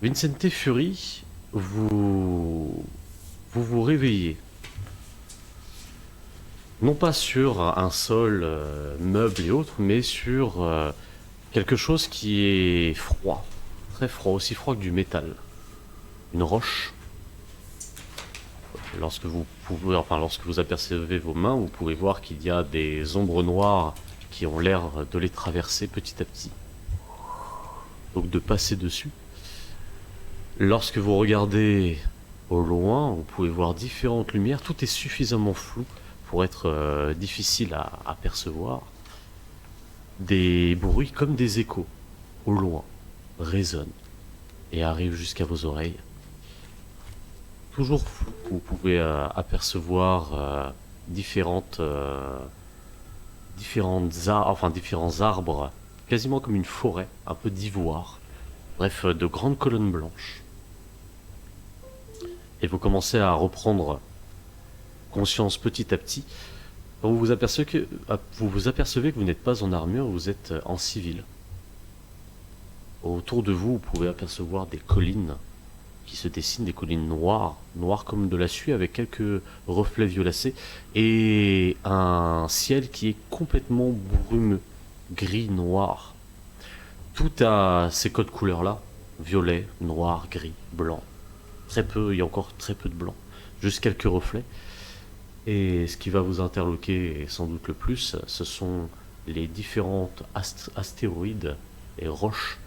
Vincente Fury, vous vous réveillez. Non pas sur un sol, meuble et autres, mais sur quelque chose qui est froid. Très froid, aussi froid que du métal. Une roche. Lorsque vous apercevez vos mains, vous pouvez voir qu'il y a des ombres noires qui ont l'air de les traverser petit à petit. Donc de passer dessus. Lorsque vous regardez au loin, vous pouvez voir différentes lumières. Tout est suffisamment flou pour être difficile à percevoir. Des bruits comme des échos, au loin, résonnent et arrivent jusqu'à vos oreilles. Toujours flou, vous pouvez apercevoir différents arbres, quasiment comme une forêt, un peu d'ivoire. Bref, de grandes colonnes blanches. Et vous commencez à reprendre conscience petit à petit. Quand vous vous apercevez que vous n'êtes pas en armure, vous êtes en civil. Autour de vous, vous pouvez apercevoir des collines qui se dessinent, des collines noires, noires comme de la suie avec quelques reflets violacés, et un ciel qui est complètement brumeux, gris, noir. Tout a ces codes couleurs-là, violet, noir, gris, blanc. Très peu, il y a encore très peu de blanc, juste quelques reflets. Et ce qui va vous interloquer, et sans doute le plus, ce sont les différentes astéroïdes et roches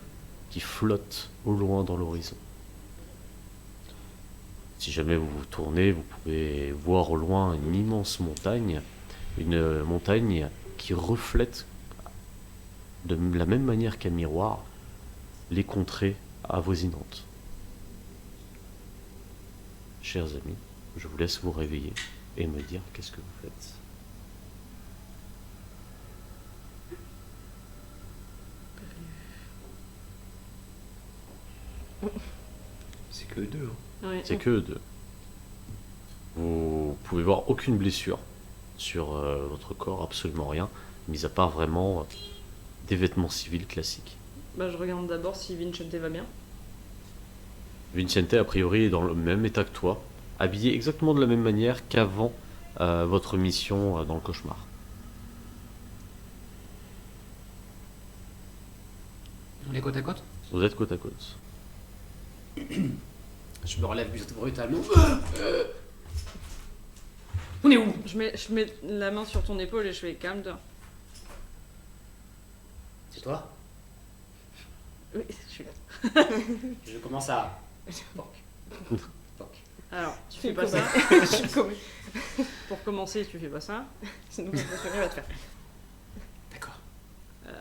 qui flottent au loin dans l'horizon. Si jamais vous vous tournez, vous pouvez voir au loin une immense montagne, une montagne qui reflète de la même manière qu'un miroir les contrées avoisinantes. Chers amis, je vous laisse vous réveiller et me dire qu'est-ce que vous faites. C'est que deux. Ouais. C'est que eux deux. Vous pouvez voir aucune blessure sur votre corps, absolument rien, mis à part vraiment des vêtements civils classiques. Bah, je regarde d'abord si Vincente va bien. Vincente, a priori, est dans le même état que toi, habillé exactement de la même manière qu'avant votre mission dans le cauchemar. On est côte à côte. Vous êtes côte à côte. Je me relève brutalement. On est où? Je mets la main sur ton épaule et je fais calme-toi. C'est toi? Oui, je suis là. Je commence à... Fuck. Alors, tu fais pas ça. Je suis comme. Pour commencer, tu fais pas ça. Sinon, je va te faire. D'accord.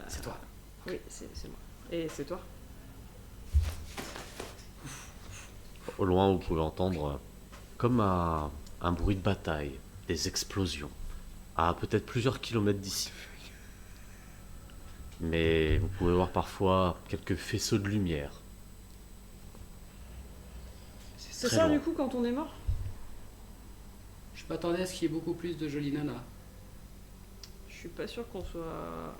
C'est toi. Oui, c'est moi. Et c'est toi. Au loin, vous pouvez entendre comme un bruit de bataille, des explosions, à peut-être plusieurs kilomètres d'ici. Mais vous pouvez voir parfois quelques faisceaux de lumière. C'est Très ça loin. du coup quand on est mort? Je m'attendais à ce qu'il y ait beaucoup plus de jolies nanas. Je suis pas sûr qu'on soit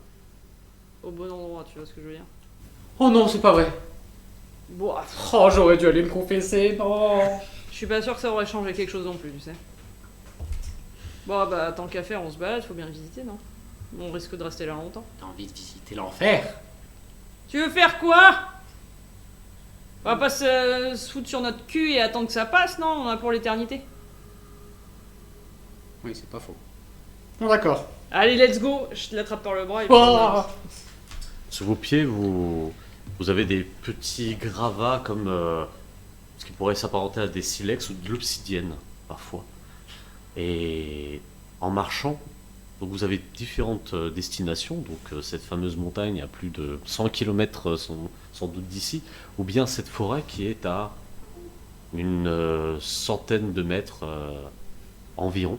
au bon endroit, tu vois ce que je veux dire? Oh non, c'est pas vrai. Bon, Oh, j'aurais dû aller me confesser, non. je suis pas sûr que ça aurait changé quelque chose non plus, tu sais. Bon, bah tant qu'à faire, on se balade, faut bien visiter, non? On risque de rester là longtemps. T'as envie de visiter l'enfer? Tu veux faire quoi? On va pas se foutre sur notre cul et attendre que ça passe, non? On a pour l'éternité. Oui, c'est pas faux. Bon, d'accord. Allez, let's go! Je l'attrape par le bras et puis... Oh. Sous vos pieds, vous avez des petits gravats comme ce qui pourrait s'apparenter à des silex ou de l'obsidienne, parfois. Et en marchant, donc vous avez différentes destinations, donc cette fameuse montagne à plus de 100 km sans doute d'ici, ou bien cette forêt qui est à une centaine de mètres environ.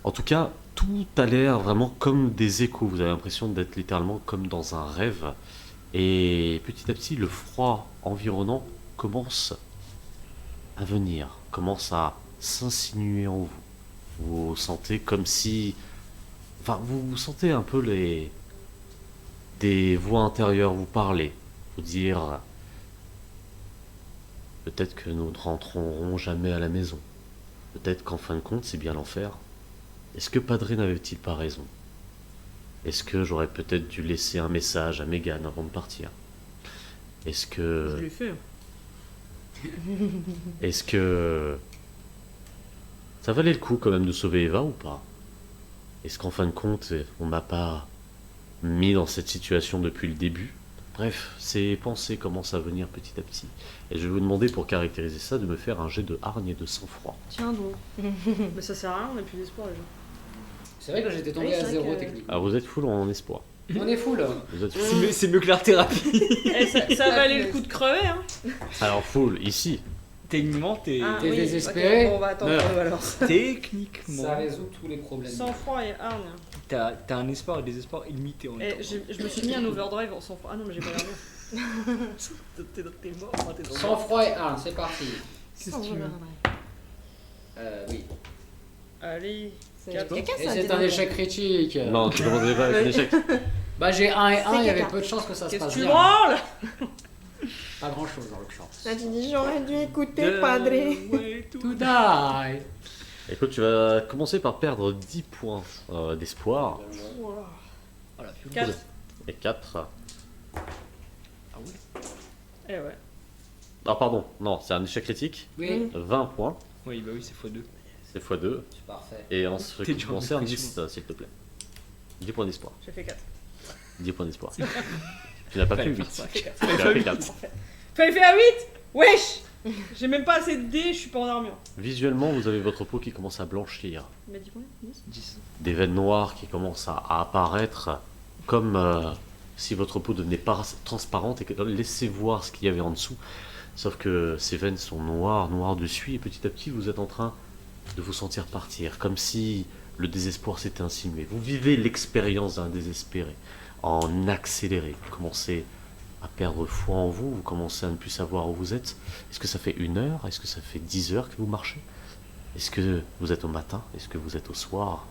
En tout cas, tout a l'air vraiment comme des échos, vous avez l'impression d'être littéralement comme dans un rêve. Et petit à petit, le froid environnant commence à venir, commence à s'insinuer en vous. Vous vous sentez comme si... Enfin, vous sentez un peu des voix intérieures vous parler, vous dire Peut-être que nous ne rentrerons jamais à la maison. Peut-être qu'en fin de compte, c'est bien l'enfer. Est-ce que Padre n'avait-il pas raison? Est-ce que j'aurais peut-être dû laisser un message à Mégane avant de partir? Est-ce Je que... l'ai fait. Est-ce que... Ça valait le coup quand même de sauver Eva ou pas? Est-ce qu'en fin de compte, on m'a pas mis dans cette situation depuis le début? Bref, ces pensées commencent à venir petit à petit. Et je vais vous demander pour caractériser ça de me faire un jet de hargne et de sang-froid. Tiens donc. Mais ça sert à rien, on n'a plus d'espoir déjà. C'est vrai que j'étais tombé Oui, à c'est 0 vrai que- techniquement. Alors vous êtes full en espoir. On est full. Vous êtes full. C'est mieux que l'art thérapie. Eh, ça valait le coup de crever, hein. Alors full, ici. Techniquement, t'es. Ah, T'es oui, désespéré? ok, bon, on va attendre Meurs. alors. Techniquement. Ça résout tous les problèmes. Sang-froid et hargne. T'as un espoir et des espoirs illimités en même Eh, temps. je me suis mis un overdrive en sang-froid. Ah non, mais j'ai pas l'air bien. T'es mort, t'es dans le- Sang froid et 1, c'est parti. Qu'est-ce que tu veux? Oui. Allez. C'est Quatre. caca, Et ça. c'est un échec critique. Non, tu demanderais pas avec un échec. Bah j'ai 1 et 1, C'est il y avait caca. peu de chances que ça se Qu'est-ce que passe tu bien. branles? Pas grand chose dans l'occurrence. Là, tu dis, j'aurais dû écouter Padre. To die. Écoute, tu vas commencer par perdre 10 points d'espoir. Voilà, 4. Et 4. Ah ouais. Eh ouais. Ah pardon, non, c'est un échec critique. Oui, 20 points, Oui, bah oui, c'est x2. c'est x2. c'est parfait. Et en ce T'es qui dur de concerne pression. 10, s'il te plaît. 10 points d'espoir. J'ai fait 4. 10 points d'espoir. Tu n'as pas fait 8. Tu as fait 4. Fallait faire à 8. Wesh. J'ai même pas assez de dés, je suis pas en armure. Visuellement, vous avez votre peau qui commence à blanchir. Il m'a dit combien 10 10. Des veines noires qui commencent à apparaître comme si votre peau devenait pas transparente et que laissez voir ce qu'il y avait en dessous. Sauf que ces veines sont noires dessus et petit à petit vous êtes en train de vous sentir partir, comme si le désespoir s'était insinué. Vous vivez l'expérience d'un désespéré en accéléré. Vous commencez à perdre foi en vous, vous commencez à ne plus savoir où vous êtes. Est-ce que ça fait 1 heure? Est-ce que ça fait 10 heures que vous marchez? Est-ce que vous êtes au matin? Est-ce que vous êtes au soir?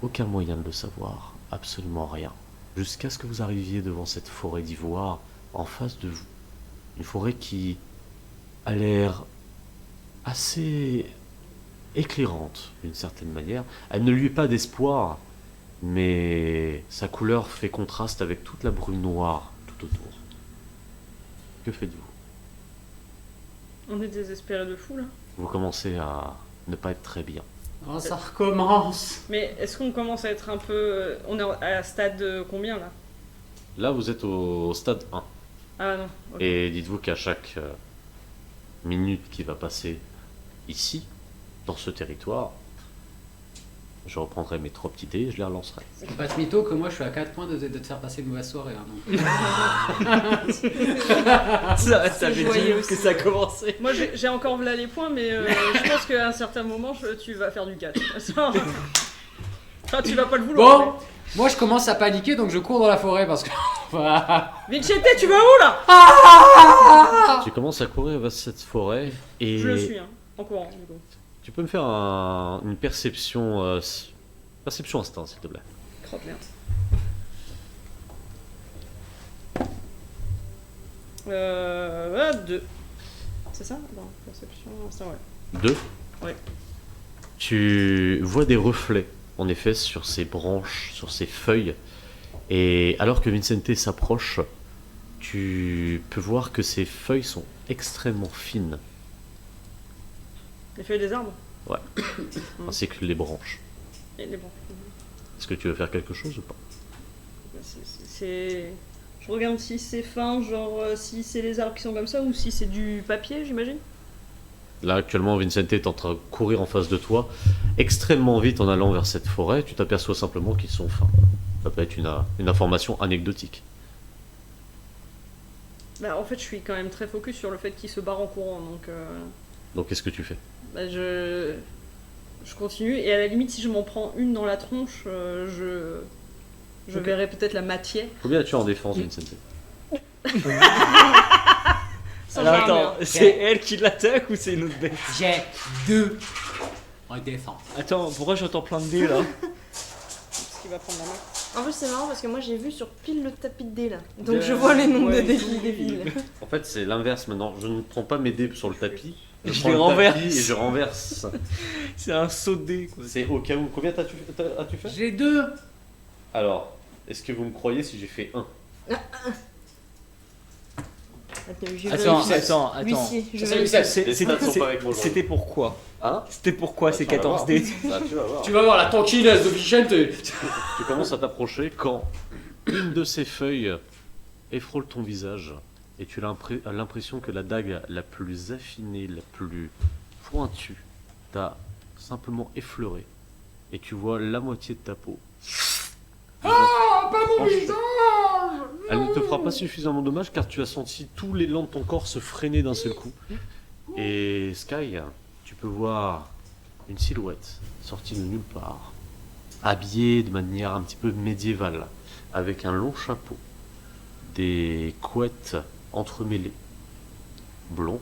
Aucun moyen de le savoir, absolument rien. Jusqu'à ce que vous arriviez devant cette forêt d'ivoire en face de vous. Une forêt qui a l'air assez éclairante d'une certaine manière. Elle ne lui est pas d'espoir, mais sa couleur fait contraste avec toute la brume noire tout autour. Que faites-vous? On est désespéré de fou là. Vous commencez à ne pas être très bien. Oh, ça recommence. Mais est-ce qu'on commence à être un peu. On est à stade combien là? Là, vous êtes au stade 1. Ah non. Ok. Et dites-vous qu'à chaque minute qui va passer ici, dans ce territoire, je reprendrai mes 3 petits dés et je les relancerai. Faut pas te mytho que moi je suis à 4 points de te faire passer une mauvaise soirée. Hein, donc. Ça C'est veut joyeux dire aussi. que ça a commencé. Moi j'ai encore là les points, mais je pense qu'à un certain moment tu vas faire du 4. Ah, tu vas pas le vouloir. Bon, moi je commence à paniquer donc je cours dans la forêt parce que. Mais Vincente, tu vas où là? Tu commences à courir vers cette forêt et Je le suis, hein, en courant du coup. tu peux me faire une perception, perception instinct s'il te plaît. Crotte merde. 2. C'est ça? Non, perception, ça ouais. 2. Ouais. Tu vois des reflets en effet sur ces branches, sur ces feuilles et alors que Vincente s'approche, tu peux voir que ces feuilles sont extrêmement fines Les feuilles des arbres? ainsi que les branches. Et les bons. Est-ce que tu veux faire quelque chose ou pas? C'est. Je regarde si c'est fin, genre si c'est les arbres qui sont comme ça ou si c'est du papier, j'imagine. Là actuellement Vincente est en train de courir en face de toi extrêmement vite en allant vers cette forêt, tu t'aperçois simplement qu'ils sont fins. Ça peut être une information anecdotique. Bah, en fait, je suis quand même très focus sur le fait qu'il se barre en courant, Donc qu'est-ce que tu fais? bah, je continue et à la limite, si je m'en prends une dans la tronche, je Ok. verrai peut-être la matière. Combien as-tu en défense Vincente? Sans Alors armure. attends, c'est elle qui l'attaque ou c'est une autre bête? J'ai 2 en défense. Attends, pourquoi j'entends plein de dés là? Parce qu'il va prendre la main. En plus, c'est marrant parce que moi j'ai vu sur pile le tapis de dés là. Donc je vois les noms de dés des villes. En fait, c'est l'inverse maintenant. Je ne prends pas mes dés sur le tapis. Je prends les le renverse. tapis et je renverse. C'est un saut de dés, quoi. C'est au cas où. Combien as-tu fait? J'ai 2. Alors, est-ce que vous me croyez si j'ai fait 1? Attends. L'huissier, je Ça, vais ça, Les stats sont pas avec moi aujourd'hui. C'était pourquoi Hein? C'était pourquoi ces Tu vas 14 voir. dés Bah, tu vas voir. Tu vas voir la tanquinesse de Vicente. Tu commences à t'approcher quand une de ces feuilles effrôle ton visage et tu as l'impression que la dague la plus affinée, la plus pointue, t'a simplement effleuré et tu vois la moitié de ta peau. Ah, pas mon Franchement. visage. Elle ne te fera pas suffisamment de dommage car tu as senti tout l'élan de ton corps se freiner d'un seul coup. Et Sky, tu peux voir une silhouette sortie de nulle part, habillée de manière un petit peu médiévale, avec un long chapeau, des couettes entremêlées, blond,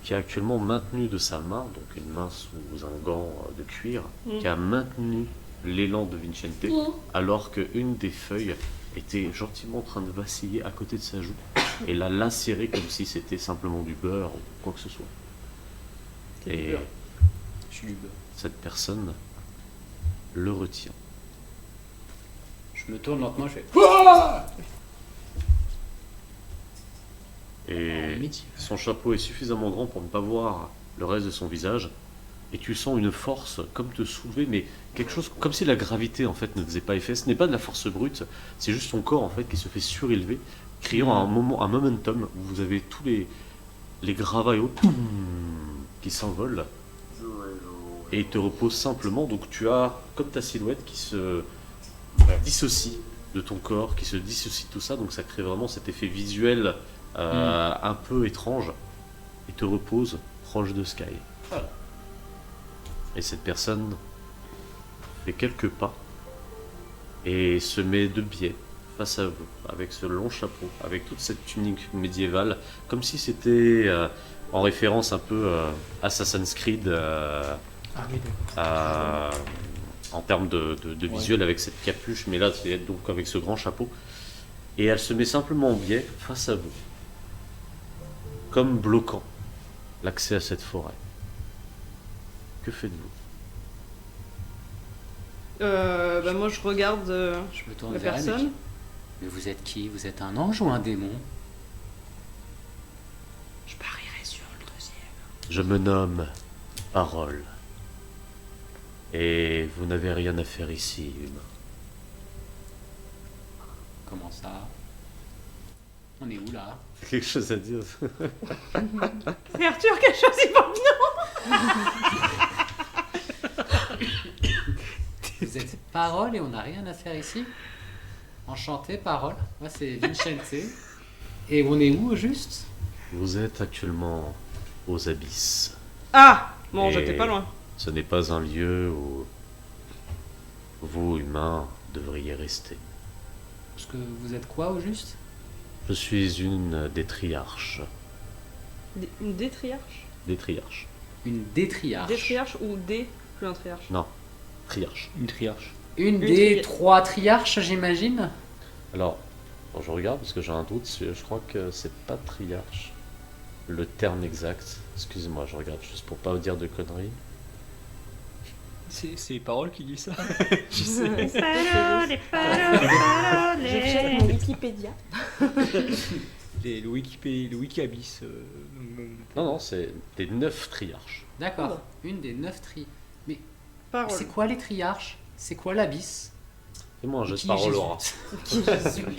qui a actuellement maintenu de sa main, donc une main sous un gant de cuir, qui a maintenu l'élan de Vincente, alors qu'une des feuilles était gentiment en train de vaciller à côté de sa joue, et l'a lacérée comme si c'était simplement du beurre ou quoi que ce soit. C'est du Et beurre. Je suis du beurre. cette personne le retient. Je me tourne lentement, je fais. Ah Et Métier. son chapeau est suffisamment grand pour ne pas voir le reste de son visage. Et tu sens une force comme te soulever, mais quelque chose comme si la gravité en fait ne faisait pas effet. Ce n'est pas de la force brute, c'est juste son corps en fait qui se fait surélever, créant un momentum où vous avez tous les gravats et autres qui s'envolent et il te repose simplement. Donc tu as comme ta silhouette qui se dissocie de ton corps, qui se dissocie de tout ça. Donc ça crée vraiment cet effet visuel un peu étrange et te repose proche de Sky. Voilà. Et cette personne fait quelques pas et se met de biais face à vous, avec ce long chapeau, avec toute cette tunique médiévale, comme si c'était en référence un peu Assassin's Creed Ah oui, d'accord. en termes de visuel, avec cette capuche, mais là c'est donc avec ce grand chapeau. Et elle se met simplement en biais face à vous, comme bloquant l'accès à cette forêt. Que faites-vous? Bah moi je regarde Je me tourne la vers elle. personne. Mais vous êtes qui? Vous êtes un ange ou un démon? Je parierais sur le deuxième. Je me nomme Parole. Et vous n'avez rien à faire ici, humain. Comment ça? On est où là? Quelque chose à dire? C'est Arthur qui a choisi mon Vous êtes Parole et on n'a rien à faire ici? Enchanté, Parole. Moi c'est Vincente. Et on est où au juste? Vous êtes actuellement aux abysses. Ah bon, Et j'étais pas loin. Ce n'est pas un lieu où vous, humains, devriez rester. Parce que vous êtes quoi au juste? Je suis une des triarches. Une détriarche? Des triarches. Une détriarche. Détriarche ou des plus un triarche? Non, triarche. Une triarche. Une Une des tri- 3 triarches, j'imagine? Alors, je regarde parce que j'ai un doute, je crois que c'est pas triarche. Le terme exact. Excusez-moi, je regarde juste pour pas dire de conneries. C'est Parole qui dit ça. Je sais. Je check mon Wikipédia. Le Wikibis. Non, non, c'est des 9 triarches. D'accord. Une des 9 Parole. C'est quoi les triarches? C'est quoi l'abysse? Fais-moi un jet Qui de est parole, Jésus Laura.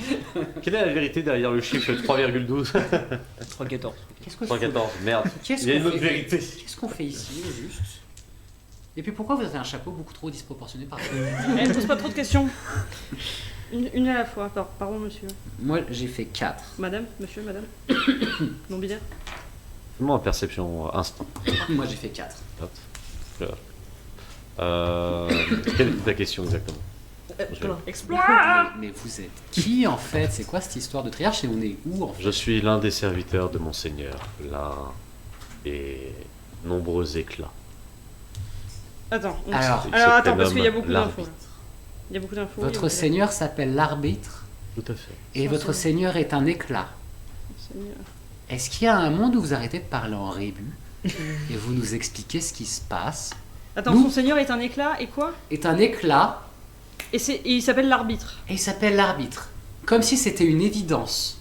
Quelle est la vérité derrière le chiffre 3,12? 314. Qu'est-ce que 314, merde. Qu'est-ce Il y a une qu'on autre fait vérité. Qu'est-ce qu'on fait ici, au juste? Et puis pourquoi vous avez un chapeau beaucoup trop disproportionné par Elle ne pose pas trop de questions. Une à la fois. Pardon, monsieur. Moi, j'ai fait 4. Madame, monsieur, madame. Non binaire. Fais-moi un perception instant. Moi, j'ai fait 4. Hop. Quelle est ta question exactement? Mais vous êtes qui, en fait? C'est quoi cette histoire de triarche et on est où, en fait? Je suis l'un des serviteurs de mon seigneur, l'un des nombreux éclats. Attends. Alors, Il se attends, parce qu'il y a prénomme beaucoup d'infos. l'arbitre. Il y a beaucoup d'infos. Votre seigneur s'appelle l'arbitre Tout à fait. et Son votre seigneur est un éclat. Seigneur. Est-ce qu'il y a un monde où vous arrêtez de parler en rébus et vous nous expliquez ce qui se passe? Attends, Nous- son seigneur est un éclat et quoi? Est un éclat Et il s'appelle l'arbitre. et il s'appelle l'arbitre. Comme si c'était une évidence.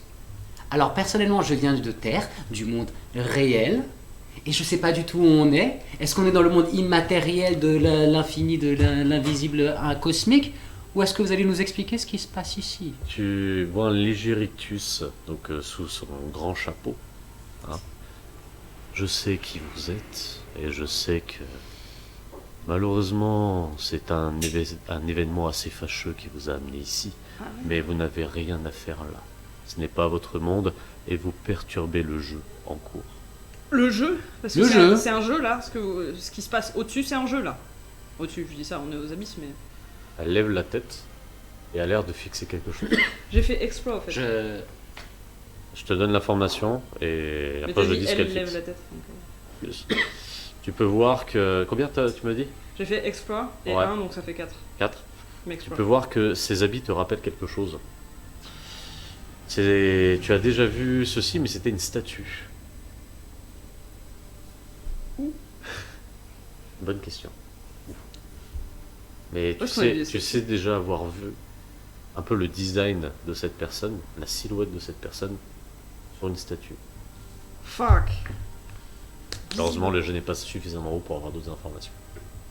Alors personnellement, je viens de Terre, du monde réel, et je sais pas du tout où on est. Est-ce qu'on est dans le monde immatériel de l'infini, de l'invisible cosmique, ou est-ce que vous allez nous expliquer ce qui se passe ici? Tu vois un léger rictus donc, sous son grand chapeau. Hein. Je sais qui vous êtes et je sais que malheureusement c'est un événement assez fâcheux qui vous a amené ici. Ah ouais. Mais vous n'avez rien à faire là. Ce n'est pas votre monde et vous perturbez le jeu en cours. Le jeu? Parce que Le jeu. c'est un jeu là. Ce qui se passe au-dessus, c'est un jeu là. Au-dessus, je dis ça, on est aux abysses, mais. Elle lève la tête et a l'air de fixer quelque chose. J'ai fait explore en fait. Je te donne l'information et Mais après t'as je dit, dis ce elle qu'elle lève fixe. la tête. donc, Tu peux voir que... Combien tu m'as dit J'ai fait explore et Ouais. 1, donc ça fait 4. 4. Mais Tu explore. peux voir que ces habits te rappellent quelque chose. Tu as déjà vu ceci, mais c'était une statue. Où? Bonne question. Où? Mais Où est-ce qu'on a vu des tu sais déjà avoir vu un peu le design de cette personne, la silhouette de cette personne sur une statue. Fuck. Malheureusement, le jeu n'est pas suffisamment haut pour avoir d'autres informations.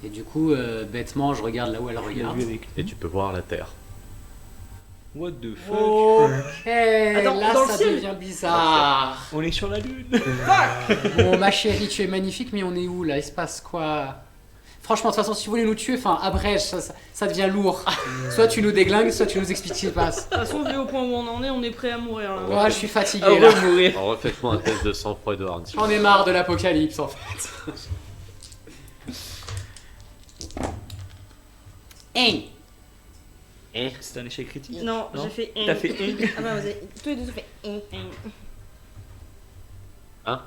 Et du coup, bêtement, je regarde là où elle Il a regarde. vu avec Et tu peux voir la Terre. What the fuck? Ok, Attends, là dans le ça ciel. devient bizarre. On est sur la lune. Bon, ma chérie, tu es magnifique, mais on est où là? Il se passe quoi? Franchement, de toute façon, si vous voulez nous tuer, enfin, abrège, ça devient lourd. Soit tu nous déglingues, soit tu nous expliques ce qui se passe. De toute façon, vu au point où on en est, on est prêt à mourir là. Moi, je suis fatigué Ah, on là. va mourir. Alors refaites-moi un test de sang-froid et de hardiesse. J'en ai marre de l'apocalypse en fait. Hein. C'est un échec critique. Non, Non. j'ai fait T'as fait un. Ah bah vous avez tous les deux fait. Hein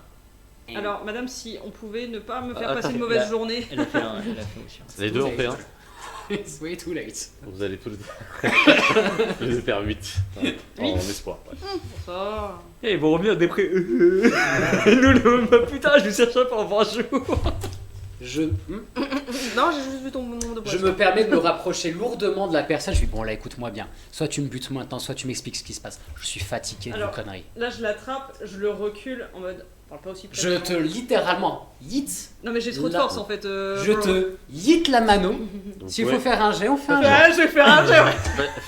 Alors, madame, si on pouvait ne pas me faire Ah, passer une t'as- mauvaise là. journée. Elle a fait un. Elle a fait aussi un. Les deux ont fait un. It's way too late. Vous allez tous les deux faire 8. En espoir. Ouais. Ça. Eh, ils vont revenir dépré. Nous, le putain, je vous cherche pendant 20 jours. Je, Non, j'ai juste vu ton nombre de points. je me permets de me rapprocher lourdement de la personne. Je lui dis, bon là écoute-moi bien. Soit tu me butes maintenant, soit tu m'expliques ce qui se passe. Je suis fatigué de vos Alors, conneries. Là, je l'attrape, je le recule en mode. Parle pas aussi près. Je te littéralement yeet. Non, mais j'ai trop de Là- force en fait. Je bro. te yeet la mano. Donc, S'il ouais, faut faire un jet, on fait un jet. Ouais, je vais faire un jeu.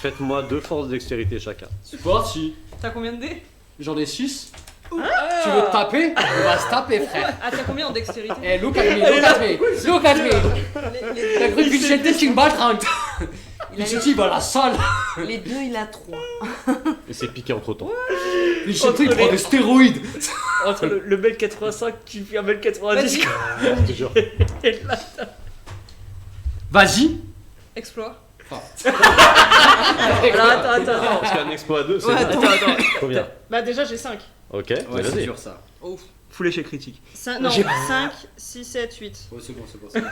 Faites-moi 2 forces dextérité chacun. C'est parti. T'as combien de dés? J'en ai 6. Tu veux te taper? On va se taper frère. Ah, t'as combien en dextérité? Eh, look at me, look at me, look at me. La grue Vincente qui me bat tranquille. Vincente, il va à la salle. Les deux, il a 3. Et c'est piqué entre temps. Vincente, il prend des stéroïdes. Entre le mec 85 qui fait un mec 90. Vas-y. Je te jure. Vas-y. Explore. Alors attends. Parce qu'un exploit à 2, c'est Ouais, bien. Attends. Combien Bah, déjà, j'ai 5. Ok, mais vas-y. ça. Ouf. Full échec critique. Non, J'ai- 5, 6, 7, 8. Oh, c'est bon, c'est bon.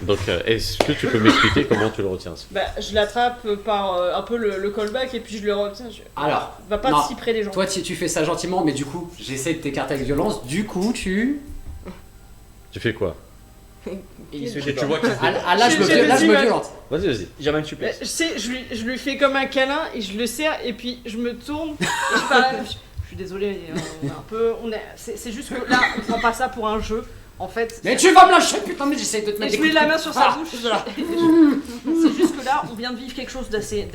Donc, est-ce que tu peux m'expliquer comment tu le retiens Bah, je l'attrape par un peu le callback et puis je le retiens. Alors, Va pas non. si près des gens. toi tu fais ça gentiment, mais du coup, j'essaie de t'écarter avec violence. Du coup, tu. Tu fais quoi Et il se Tu détend. vois qu'il se débat. Ah, là, je me J'ai des images. violente. Vas-y, vas-y. Germaine Bah, suplex. je sais, je lui fais comme un câlin et je le serre et puis je me tourne et je parle. Je suis désolée, on est un peu. C'est juste que là, on prend pas ça pour un jeu. En fait. Mais tu vas me lâcher, putain, mais j'essaie de te Et mettre je des mets coups de la main pied. sur sa Ah. bouche. C'est juste que là, on vient de vivre quelque chose d'assez.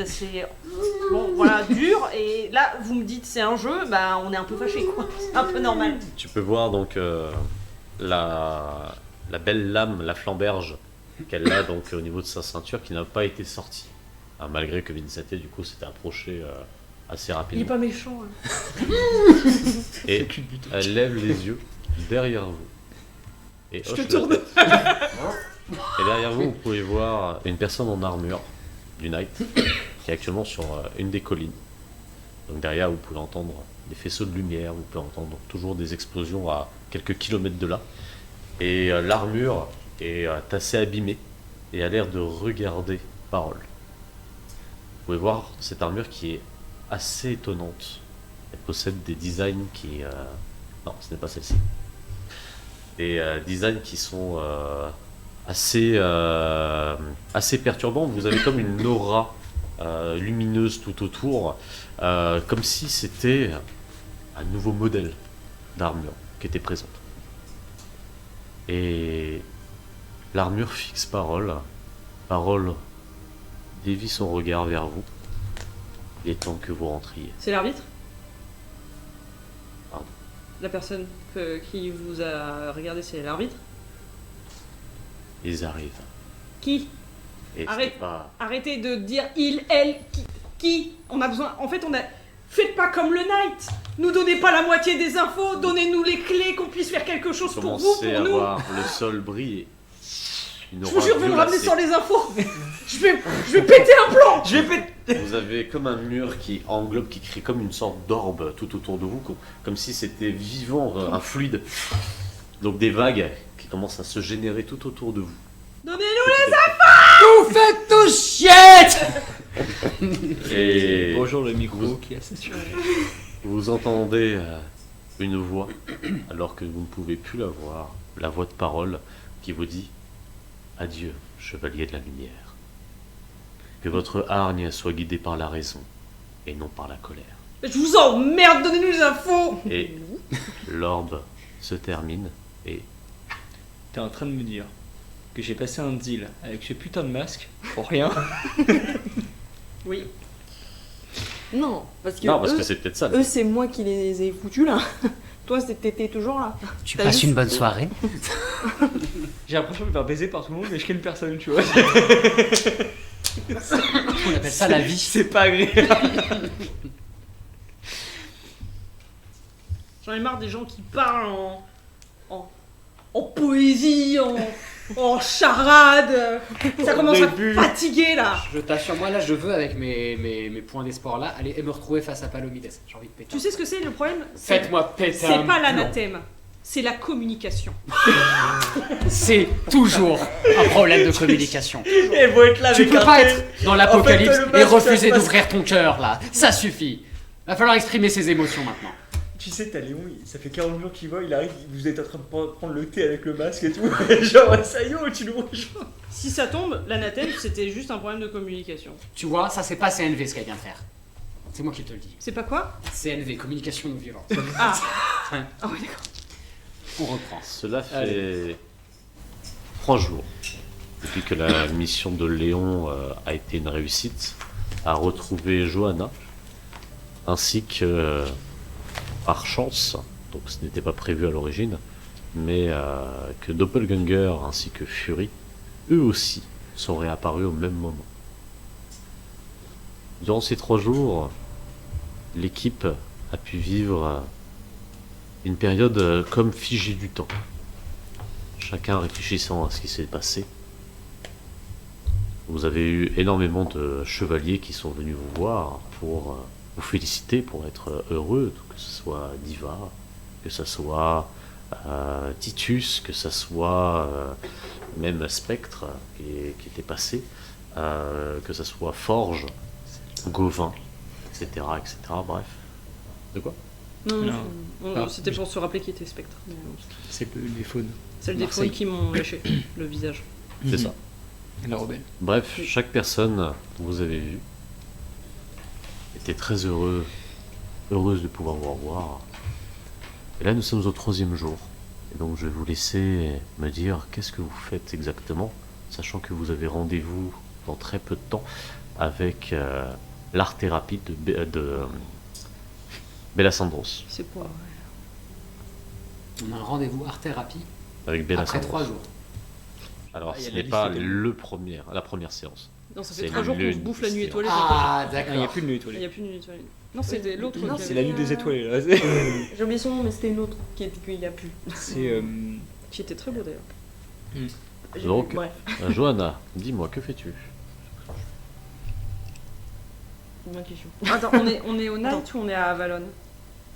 Bon, voilà, dur. Et là, vous me dites c'est un jeu, bah on est un peu fâchés quoi. C'est un peu normal. Tu peux voir donc la belle lame, la flamberge qu'elle a donc au niveau de sa ceinture qui n'a pas été sortie. Ah, malgré que Vincente du coup s'était approché assez Il est rapidement. pas méchant. Hein. Et elle lève les yeux derrière vous. Et Je hoche te la tourne. tête. Et derrière vous, vous pouvez voir une personne en armure du Knight qui est actuellement sur une des collines. Donc derrière, vous pouvez entendre des faisceaux de lumière, vous pouvez entendre toujours des explosions à quelques kilomètres de là. Et l'armure est assez abîmée et a l'air de regarder Parole. Vous pouvez voir cette armure qui est assez étonnante. Elle possède des designs qui... Non, ce n'est pas celle-ci. Des designs qui sont assez perturbants. Vous avez comme une aura lumineuse tout autour, comme si c'était un nouveau modèle d'armure qui était présente. Et l'armure fixe Parole. Parole dévie son regard vers vous. Il est temps que vous rentriez. C'est l'arbitre? Pardon. La personne qui vous a regardé, c'est l'arbitre? Ils arrivent. Qui? Et Arrête. c'est pas... Arrêtez de dire il, elle, qui. On a besoin. En fait, on a. Faites pas comme le Knight. Nous donnez pas la moitié des infos. Donnez-nous les clés qu'on puisse faire quelque chose pour vous, Commencez pour à nous. voir le sol briller. Une Je vous aura jure, vous me ramenez violacée. sans les infos. je vais péter un plan. Je vais péter. Vous avez comme un mur qui englobe, qui crée comme une sorte d'orbe tout autour de vous, comme si c'était vivant, un fluide. Donc des vagues qui commencent à se générer tout autour de vous. Donnez-nous Vous faites tout chier. Et Bonjour le micro Vous- qui a saturé. vous entendez une voix, alors que vous ne pouvez plus la voir, la voix de Parole qui vous dit « Adieu, chevalier de la lumière. Que votre hargne soit guidée par la raison et non par la colère. Je vous emmerde. Donnez-nous les infos. » Et l'orbe se termine et T'es en train de me dire que j'ai passé un deal avec ce putain de masque pour rien. Oui. Non, parce que, non, parce eux, que c'est peut-être ça. eux, c'est moi qui les ai foutus là. Toi, t'étais toujours là. Tu T'as passes juste- une bonne soirée. J'ai l'impression de me faire baiser par tout le monde, mais je connais personne, tu vois. On appelle ça la vie. C'est pas agréable. J'en ai marre des gens qui parlent en poésie, en charade. Ça commence à début. fatiguer là. Je t'assure, moi là, je veux avec mes points d'espoir là, aller me retrouver face à Palomides. J'ai envie de péter. Tu sais ce que c'est le problème? C'est Faites-moi péter. c'est un pas plomb. l'anathème, c'est la communication. C'est toujours un problème de communication. Elles vont être là Tu avec peux un pas thé. être dans l'apocalypse En fait, le et masque, refuser ça se passe- d'ouvrir ton cœur là. Ça suffit. Va falloir exprimer ses émotions maintenant. Tu sais, t'as Léon, ça fait 40 jours qu'il va, il arrive, vous êtes en train de prendre le thé avec le masque et tout. Genre, ça y est, tu nous rejoins. Si ça tombe, l'anathème c'était juste un problème de communication. Tu vois, ça c'est pas CNV ce qu'elle vient de faire. C'est moi qui te le dis. C'est pas quoi? CNV, communication non violente. Ah oui d'accord. On reprend. Cela fait Allez. 3 jours depuis que la mission de Léon a été une réussite, à retrouver Johanna, ainsi que, par chance, donc ce n'était pas prévu à l'origine, mais que Doppelganger ainsi que Fury, eux aussi, sont réapparus au même moment. Durant ces 3 jours, l'équipe a pu vivre une période comme figée du temps. Chacun réfléchissant à ce qui s'est passé. Vous avez eu énormément de chevaliers qui sont venus vous voir pour vous féliciter, pour être heureux, que ce soit Diva, que ce soit Titus, que ce soit même Spectre qui était passé, que ce soit Forge, Gauvin, etc., etc. Bref. De quoi? Non, Non. non, Ah. c'était pour se rappeler qui était Spectre. C'est les faunes. Celle des Marseille. faunes qui m'ont léché le visage. C'est ça. Et la rebelle. Bref, chaque personne que vous avez vue était très heureuse de pouvoir vous revoir. Et là, nous sommes au 3e jour. Et donc, je vais vous laisser me dire qu'est-ce que vous faites exactement, sachant que vous avez rendez-vous dans très peu de temps avec l'art-thérapie de Bellasandros. C'est quoi? On a un rendez-vous art-thérapie Avec après Bellasandros. 3 jours. Alors, Ah, il y ce a n'est la pas liste de- la première séance. Non, ça fait C'est 3 jours qu'on le- se bouffe la nuit c'est- étoilée. Ah, Ah, il n'y a d'accord. plus de nuit Il étoilée. n'y a plus de nuit étoilée. Non, c'était l'autre. Non, qui C'est avait- la nuit des étoilées là. J'ai oublié son nom, mais c'était une autre qui n'y a plus. C'est. Qui était très beau d'ailleurs. J'ai- Donc, Bref, Johanna, dis-moi, que fais-tu? bonne question. Attends, on est au Night ou on est à Avalon?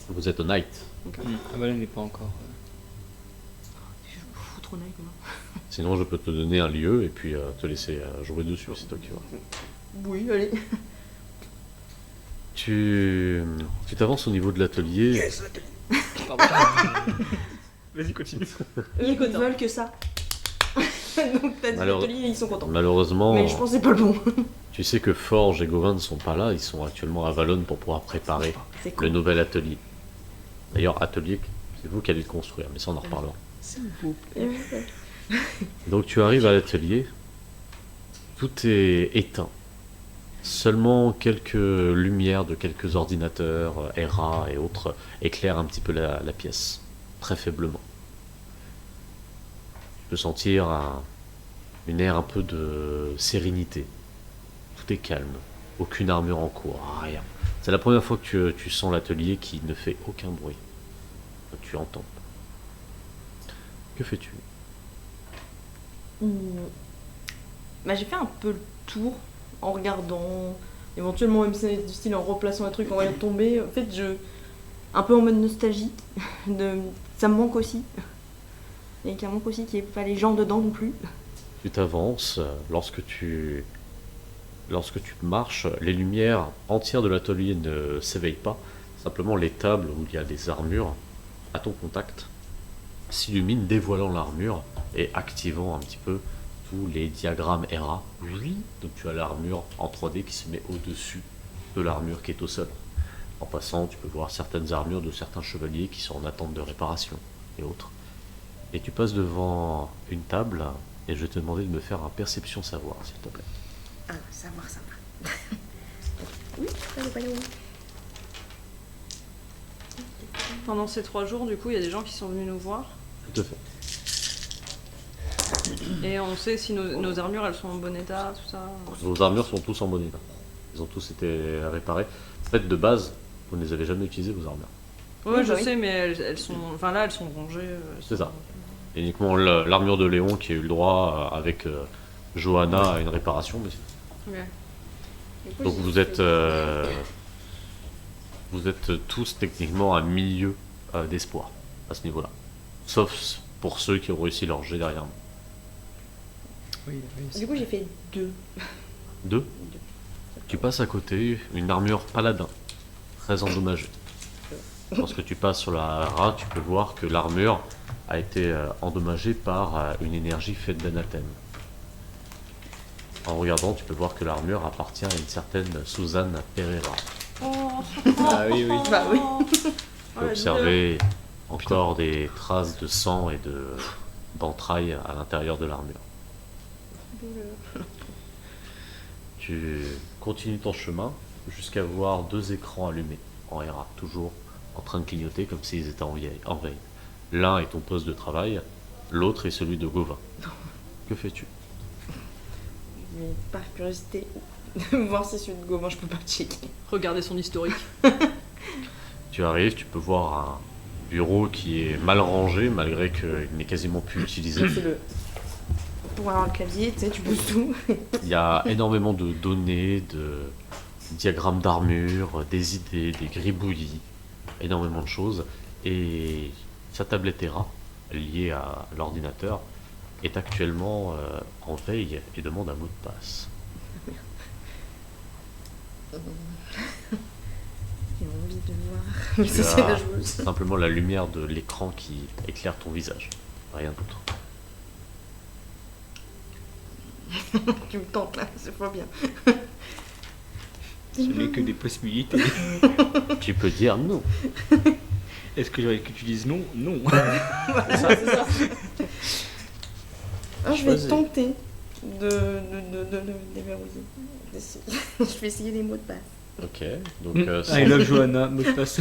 Vous êtes au Night. Ah bah là, elle n'est pas encore. Je fous trop naïf, moi. Sinon, je peux te donner un lieu et puis te laisser jouer dessus, c'est toi qui vois. Oui, allez. Tu t'avances au niveau de l'atelier. Vas-y, continue. Ils veulent que ça. Donc t'as dit Alors- l'atelier, ils sont contents. Malheureusement, Mais je pense que c'est pas le bon. tu sais que Forge et Gauvin ne sont pas là, ils sont actuellement à Valonne pour pouvoir préparer C'est le cool. nouvel atelier. D'ailleurs, atelier, c'est vous qui allez le construire, mais ça on en reparlera. Donc tu arrives à l'atelier, tout est éteint. Seulement quelques lumières de quelques ordinateurs, ERA et autres éclairent un petit peu la pièce, très faiblement. Tu peux sentir une aire un peu de sérénité. Tout est calme, aucune armure en cours, rien. C'est la première fois que tu sens l'atelier qui ne fait aucun bruit. Tu entends. Que fais-tu? Bah, j'ai fait un peu le tour en regardant, éventuellement même si c'est du style en replaçant un truc, en voyant tomber. En fait, un peu en mode nostalgie. Ça me manque aussi. Et qu'il manque aussi qu'il n'y ait pas les gens dedans non plus. Tu t'avances, lorsque tu marches, les lumières entières de l'atelier ne s'éveillent pas. Simplement les tables où il y a des armures à ton contact s'illuminent, dévoilant l'armure et activant un petit peu tous les diagrammes ERA. Donc tu as l'armure en 3D qui se met au-dessus de l'armure qui est au sol. En passant, tu peux voir certaines armures de certains chevaliers qui sont en attente de réparation et autres. Et tu passes devant une table et je vais te demander de me faire un perception savoir, s'il te plaît. Ah, savoir. Oui, ça va. Pendant ces 3 jours, du coup, il y a des gens qui sont venus nous voir. Tout à fait. Et on sait si nos armures, elles sont en bon état, tout ça. Vos armures sont tous en bon état. Ils ont tous été réparés. En fait, de base, vous ne les avez jamais utilisées, vos armures. Ouais, Oui, je bah oui. sais, mais elles sont... Enfin là, elles sont rongées. C'est ça. Et uniquement l'armure de Léon qui a eu le droit, avec Johanna, à une réparation. Mais... Ok. Donc vous êtes tous techniquement à milieu d'espoir à ce niveau-là. Sauf pour ceux qui ont réussi leur jet derrière moi. Oui, Du coup, j'ai fait 2. 2. Tu passes à côté, une armure paladin, très endommagée. Lorsque tu passes sur la rat, tu peux voir que l'armure a été endommagée par une énergie faite d'anathème. En regardant, tu peux voir que l'armure appartient à une certaine Suzanne Pereira. Ah oui, oui. Bah oui. Tu peux observer encore des traces de sang et d'entrailles à l'intérieur de l'armure. Tu continues ton chemin jusqu'à voir 2 écrans allumés en ERA, toujours en train de clignoter comme s'ils étaient en veille. L'un est ton poste de travail, l'autre est celui de Gauvin. Que fais-tu? Mais par curiosité, voir si celui de Gauvin, je peux pas le checker. Regardez son historique. Tu arrives, tu peux voir un bureau qui est mal rangé malgré qu'il n'est quasiment plus utilisé. C'est le. Pour avoir le clavier, tu sais, tu bouges tout. Il y a énormément de données, de diagrammes d'armure, des idées, des gribouillis, énormément de choses. Et sa tablette ERA, liée à l'ordinateur, est actuellement en veille et demande un mot de passe. J'ai envie de voir. Mais Tu c'est la as joueuse. simplement la lumière de l'écran qui éclaire ton visage, rien d'autre. Tu me tentes là, c'est pas bien. Ce n'est que des possibilités. Tu peux dire non. Est-ce que j'aurais que tu dises non? Non. C'est ça. Ah, je vais Choisis. tenter de déverrouiller. Je vais essayer des mots de passe. Ok, donc, I love Johanna, mot de passe.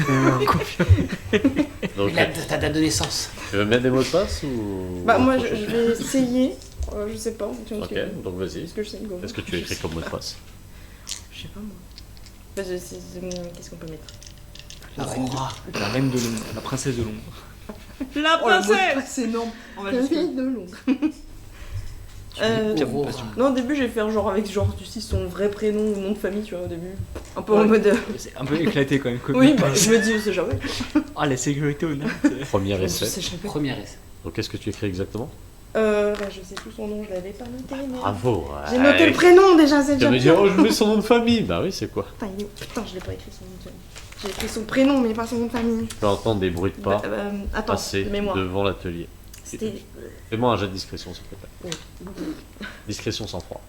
donc Ta date de naissance. tu veux mettre des mots de passe ou... Bah, moi, je vais essayer. Je sais pas. Ok, donc vas-y. Est-ce que je sais Gauvin? Qu'est-ce que tu écris comme mot de passe? Je sais pas moi. Bah, qu'est-ce qu'on peut mettre? La roi. La reine de l'ombre, la princesse de l'ombre. La Oh, le mot de princesse. passe, c'est énorme. On va La juste... fille de Londres. Pire Oh. passion. Non, au début, je vais faire genre avec genre tu sais, son vrai prénom ou nom de famille, tu vois, au début. Un peu en mode. C'est un peu éclaté quand même. Comme Oui, bah, je me dis, c'est jamais. Ah, la sécurité honnête. Premier Je essai. sais jamais. Premier essai. Donc qu'est-ce que tu écris exactement? Je sais plus son nom, je l'avais pas noté. Mais... Bravo. J'ai noté le prénom déjà, c'est Tu déjà vas me bien. dire, oh, je mets son nom de famille. Bah oui, c'est quoi? Putain, Putain, je l'ai pas écrit son nom de famille. J'ai écrit son prénom, mais pas son nom de famille. Tu peux entendre des bruits de pas Attends, passer mémoire. devant l'atelier. C'était. Fais-moi un jet de discrétion, s'il te plaît. Oui. Discrétion sans froid.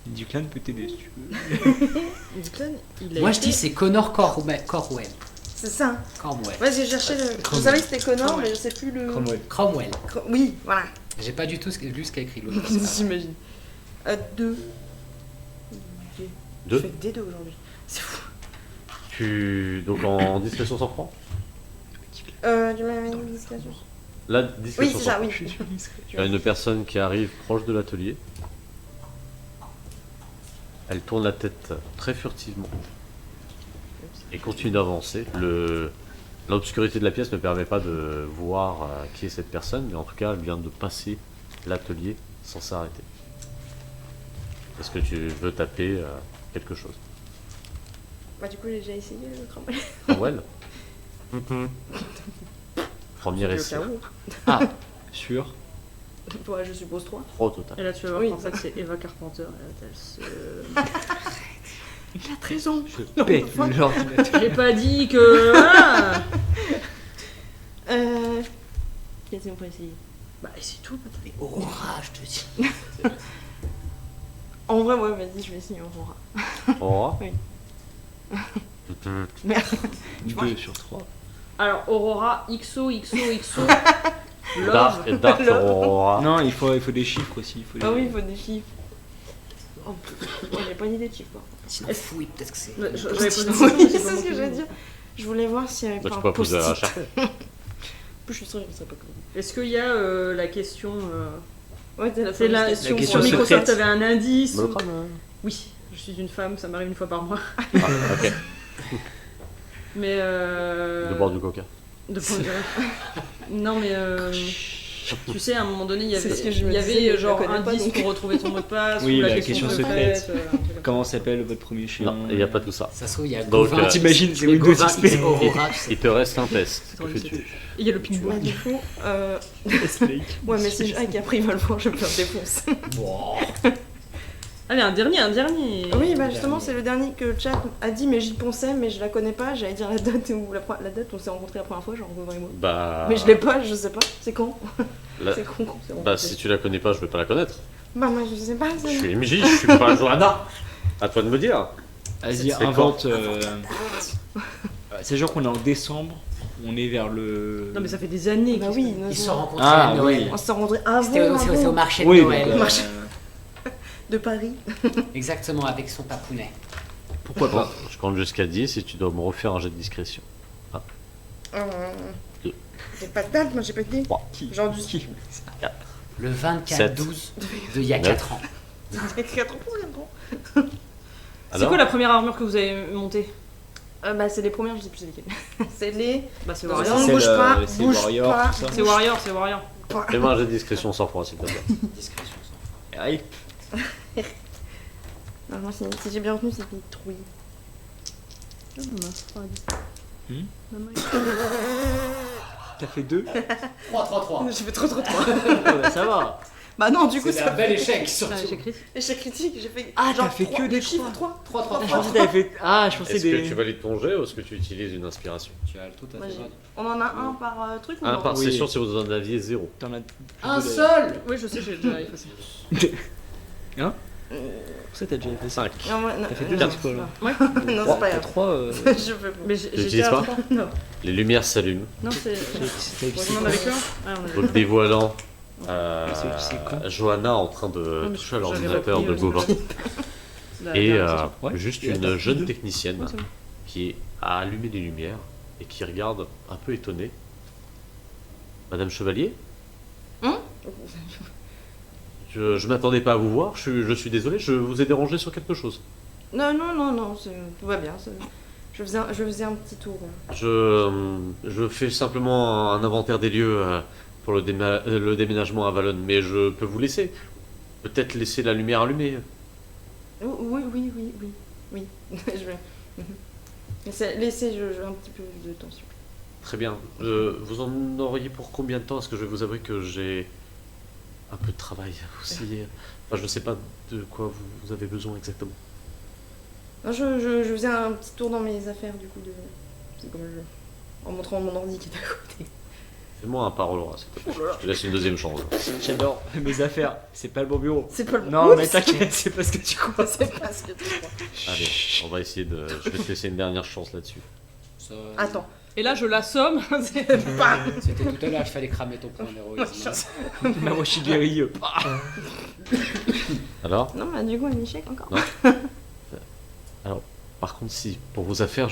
Duclan peut t'aider si tu veux. Declan, il a Moi, été- je dis c'est Connor Corwell. C'est ça. Cromwell. Ouais, j'ai cherché le. Je savais que c'était Connor, mais je sais plus le. Cromwell. Cromwell. Oui, voilà. J'ai pas du tout lu ce qu'a écrit l'autre. c'est pas grave. J'imagine. 2. Je Deux. fais que des 2 aujourd'hui. C'est fou. Donc en discrétion sans froid? Tu m'avais une discrétion. Là, Oui, discrétion c'est sans ça, froid. oui. Je suis discret. Tu as une personne qui arrive proche de l'atelier. Elle tourne la tête très furtivement et continue d'avancer. L'obscurité de la pièce ne permet pas de voir qui est cette personne, mais en tout cas, elle vient de passer l'atelier sans s'arrêter. Est-ce que tu veux taper quelque chose? Bah, du coup, j'ai déjà essayé le Cromwell. Cromwell. Premier Au essai. cas où. Ah, sûr. Ouais, je suppose 3. 3 au total. Et là, tu vas voir Oui. qu'en fait, c'est Eva Carpenter. Elle se... Il a 13 ans. Je pète l'ordinateur. J'ai pas dit que. Voilà. Qu'est-ce qu'on peut essayer? Bah, et c'est tout, peut-être. Mais Aurora, je te dis. En vrai, ouais, vas-y, je vais essayer Aurora. Aurora. Oui. Mhm. Merde. 2 sur 3. Alors, Aurora, XOXOXO. Dark, Love. Dark Love. Aurora. Non, il faut des chiffres aussi. Il faut Ah des- oui, il faut des chiffres. Oh, j'ai pas une idée de chiffres. Par contre. Sinon, fouille, peut-être que c'est. J'avais posé une Oui, question, mais c'est pas ce moi que qui j'allais l'ai dire. Je voulais voir s'il y avait Bah, pas tu un peux poser à post-it. chercher. Je suis sûre que je serais pas connu. Est-ce qu'il y a la question. Ouais, c'est la C'est la fameuse question question sur Microsoft, secrète. t'avais un indice ou- Monochrome, Oui, je suis une femme, ça m'arrive une fois par mois. Ah, ok. Mais. De boire du coca. De point de vue. Non, mais. Tu sais, à un moment donné, il y C'est avait, ce que je me il y disais, avait mais je genre la connais pas, indice donc. pour retrouver ton mot de passe. Oui, ou la la question question secrète. secrète. Comment s'appelle votre premier chien? Non, il n'y a pas tout ça. Ça se trouve, il y a Donc, Gauvin. t'imagines, c'est mais Windows Gauvin XP. X Aurora, tu sais. Il te reste un test. C'est Que vrai, fais-tu? Et il y a le Bah, pinball. du coup, ouais, mais si Jacques après il va le voir, je vais me faire défoncer. Allez, un dernier. Oui, bah justement, c'est le dernier que le chat a dit, mais j'y pensais, mais je la connais pas. J'allais dire la date où la date où on s'est rencontrés la première fois, genre Gauvin et moi. Bah. Mais je l'ai pas, je sais pas. C'est quand? la- C'est con. c'est Bah, rencontré. si tu la connais pas, je vais pas la connaître. Bah, moi je sais pas. Je suis MJ, je suis pas Johanna. À toi de me dire. Vas-y, C'est invente. C'est genre qu'on est en décembre, on est vers le. Non, mais ça fait des années. Bah qu'ils oui, Ils se sont Noël. rencontrés Ah, à Noël. oui. On s'est rencontrés avant, C'était au marché de Oui, Noël. donc, Marché. de Paris. Exactement, avec son papounet. pourquoi pas? Je compte jusqu'à 10 et tu dois me refaire un jet de discrétion. Deux. J'ai pas de date, moi j'ai pas de date. 3. Genre du Qui? Le 7. 24-12 de il y a Neuf. 4 ans. 4 ans, rien grand. C'est quoi la première armure que vous avez montée? Bah, c'est les premières, je sais plus c'est lesquelles. C'est les. Bah, c'est Non, Warrior. C'est bouge le- pas, c'est bouge Warrior, pas. tout ça. C'est Warrior, c'est Warrior. Fais-moi un jet de discrétion sans froid, s'il te plaît. Discrétion. Allez. Non, moi, si j'ai bien retenu, c'est des trouilles. T'as fait 2? 3-3-3. J'ai fait trop. Ça va. Bah, non, du coup, C'est ça un bel échec, surtout. Ah, j'écris. échec critique, j'ai fait. Ah, genre t'as fait trois- que des chiffres 3. 3. 3-3-3. Je pensais que t'avais fait. Ah, je pensais Est-ce que des. tu valides ton jet ou est-ce que tu utilises une inspiration? Tu as tout à Moi, fait j'ai- raison. On en a un par truc ou Un non par Oui. session si vous en aviez 0. T'en as. Un seul. Oui, je sais, j'ai déjà effacé. Ça, t'as déjà fait 5. Non, moi, non, T'as fait non, 2 non, exploits là. Ouais. non, c'est pas grave. 3. Je peux pas. Mais Tu j'étais utilises à pas 3. Non, Les lumières s'allument, non, c'est. On en avait qu'un. Ah, on avait donc dévoilant C'est con. Johanna en train de Non, mais toucher à j'avais l'ordinateur repris, de Gauvin. la Et dernière Ouais. juste Et une attends, jeune deux. technicienne Ouais, c'est bon. qui a allumé les lumières et qui regarde un peu étonnée. Madame Chevalier, je m'attendais pas à vous voir, je suis désolé, je vous ai dérangé sur quelque chose. Non, tout va bien. Je faisais un petit tour. Je fais simplement un inventaire des lieux pour le déménagement à Valonne, mais je peux vous laisser. Peut-être laisser la lumière allumée. Oui. Je vais. Laissez un petit peu de temps, s'il vous plaît. Très bien. Vous en auriez pour combien de temps? Parce que je vais vous avouer que j'ai un peu de travail aussi. Enfin, je ne sais pas de quoi vous avez besoin exactement. Non, je faisais un petit tour dans mes affaires, du coup, c'est comme en montrant mon ordi qui est à côté. Fais-moi un parole, s'il te plaît. Je te laisse une deuxième chance. J'adore mes affaires, c'est pas le bon bureau. C'est pas le Non, mais Oups. t'inquiète, c'est pas ce que tu crois. C'est pas ce que tu crois. Allez, on va essayer de... Je vais te laisser une dernière chance là-dessus. Ça- Attends. Et là, je l'assomme. C'est- Bam. C'était tout à l'heure, il fallait cramer ton point d'héroïsme. Bah, moi, je suis guéri. Alors Non, bah du coup, un échec encore. Non. Alors, par contre, si, pour vos affaires,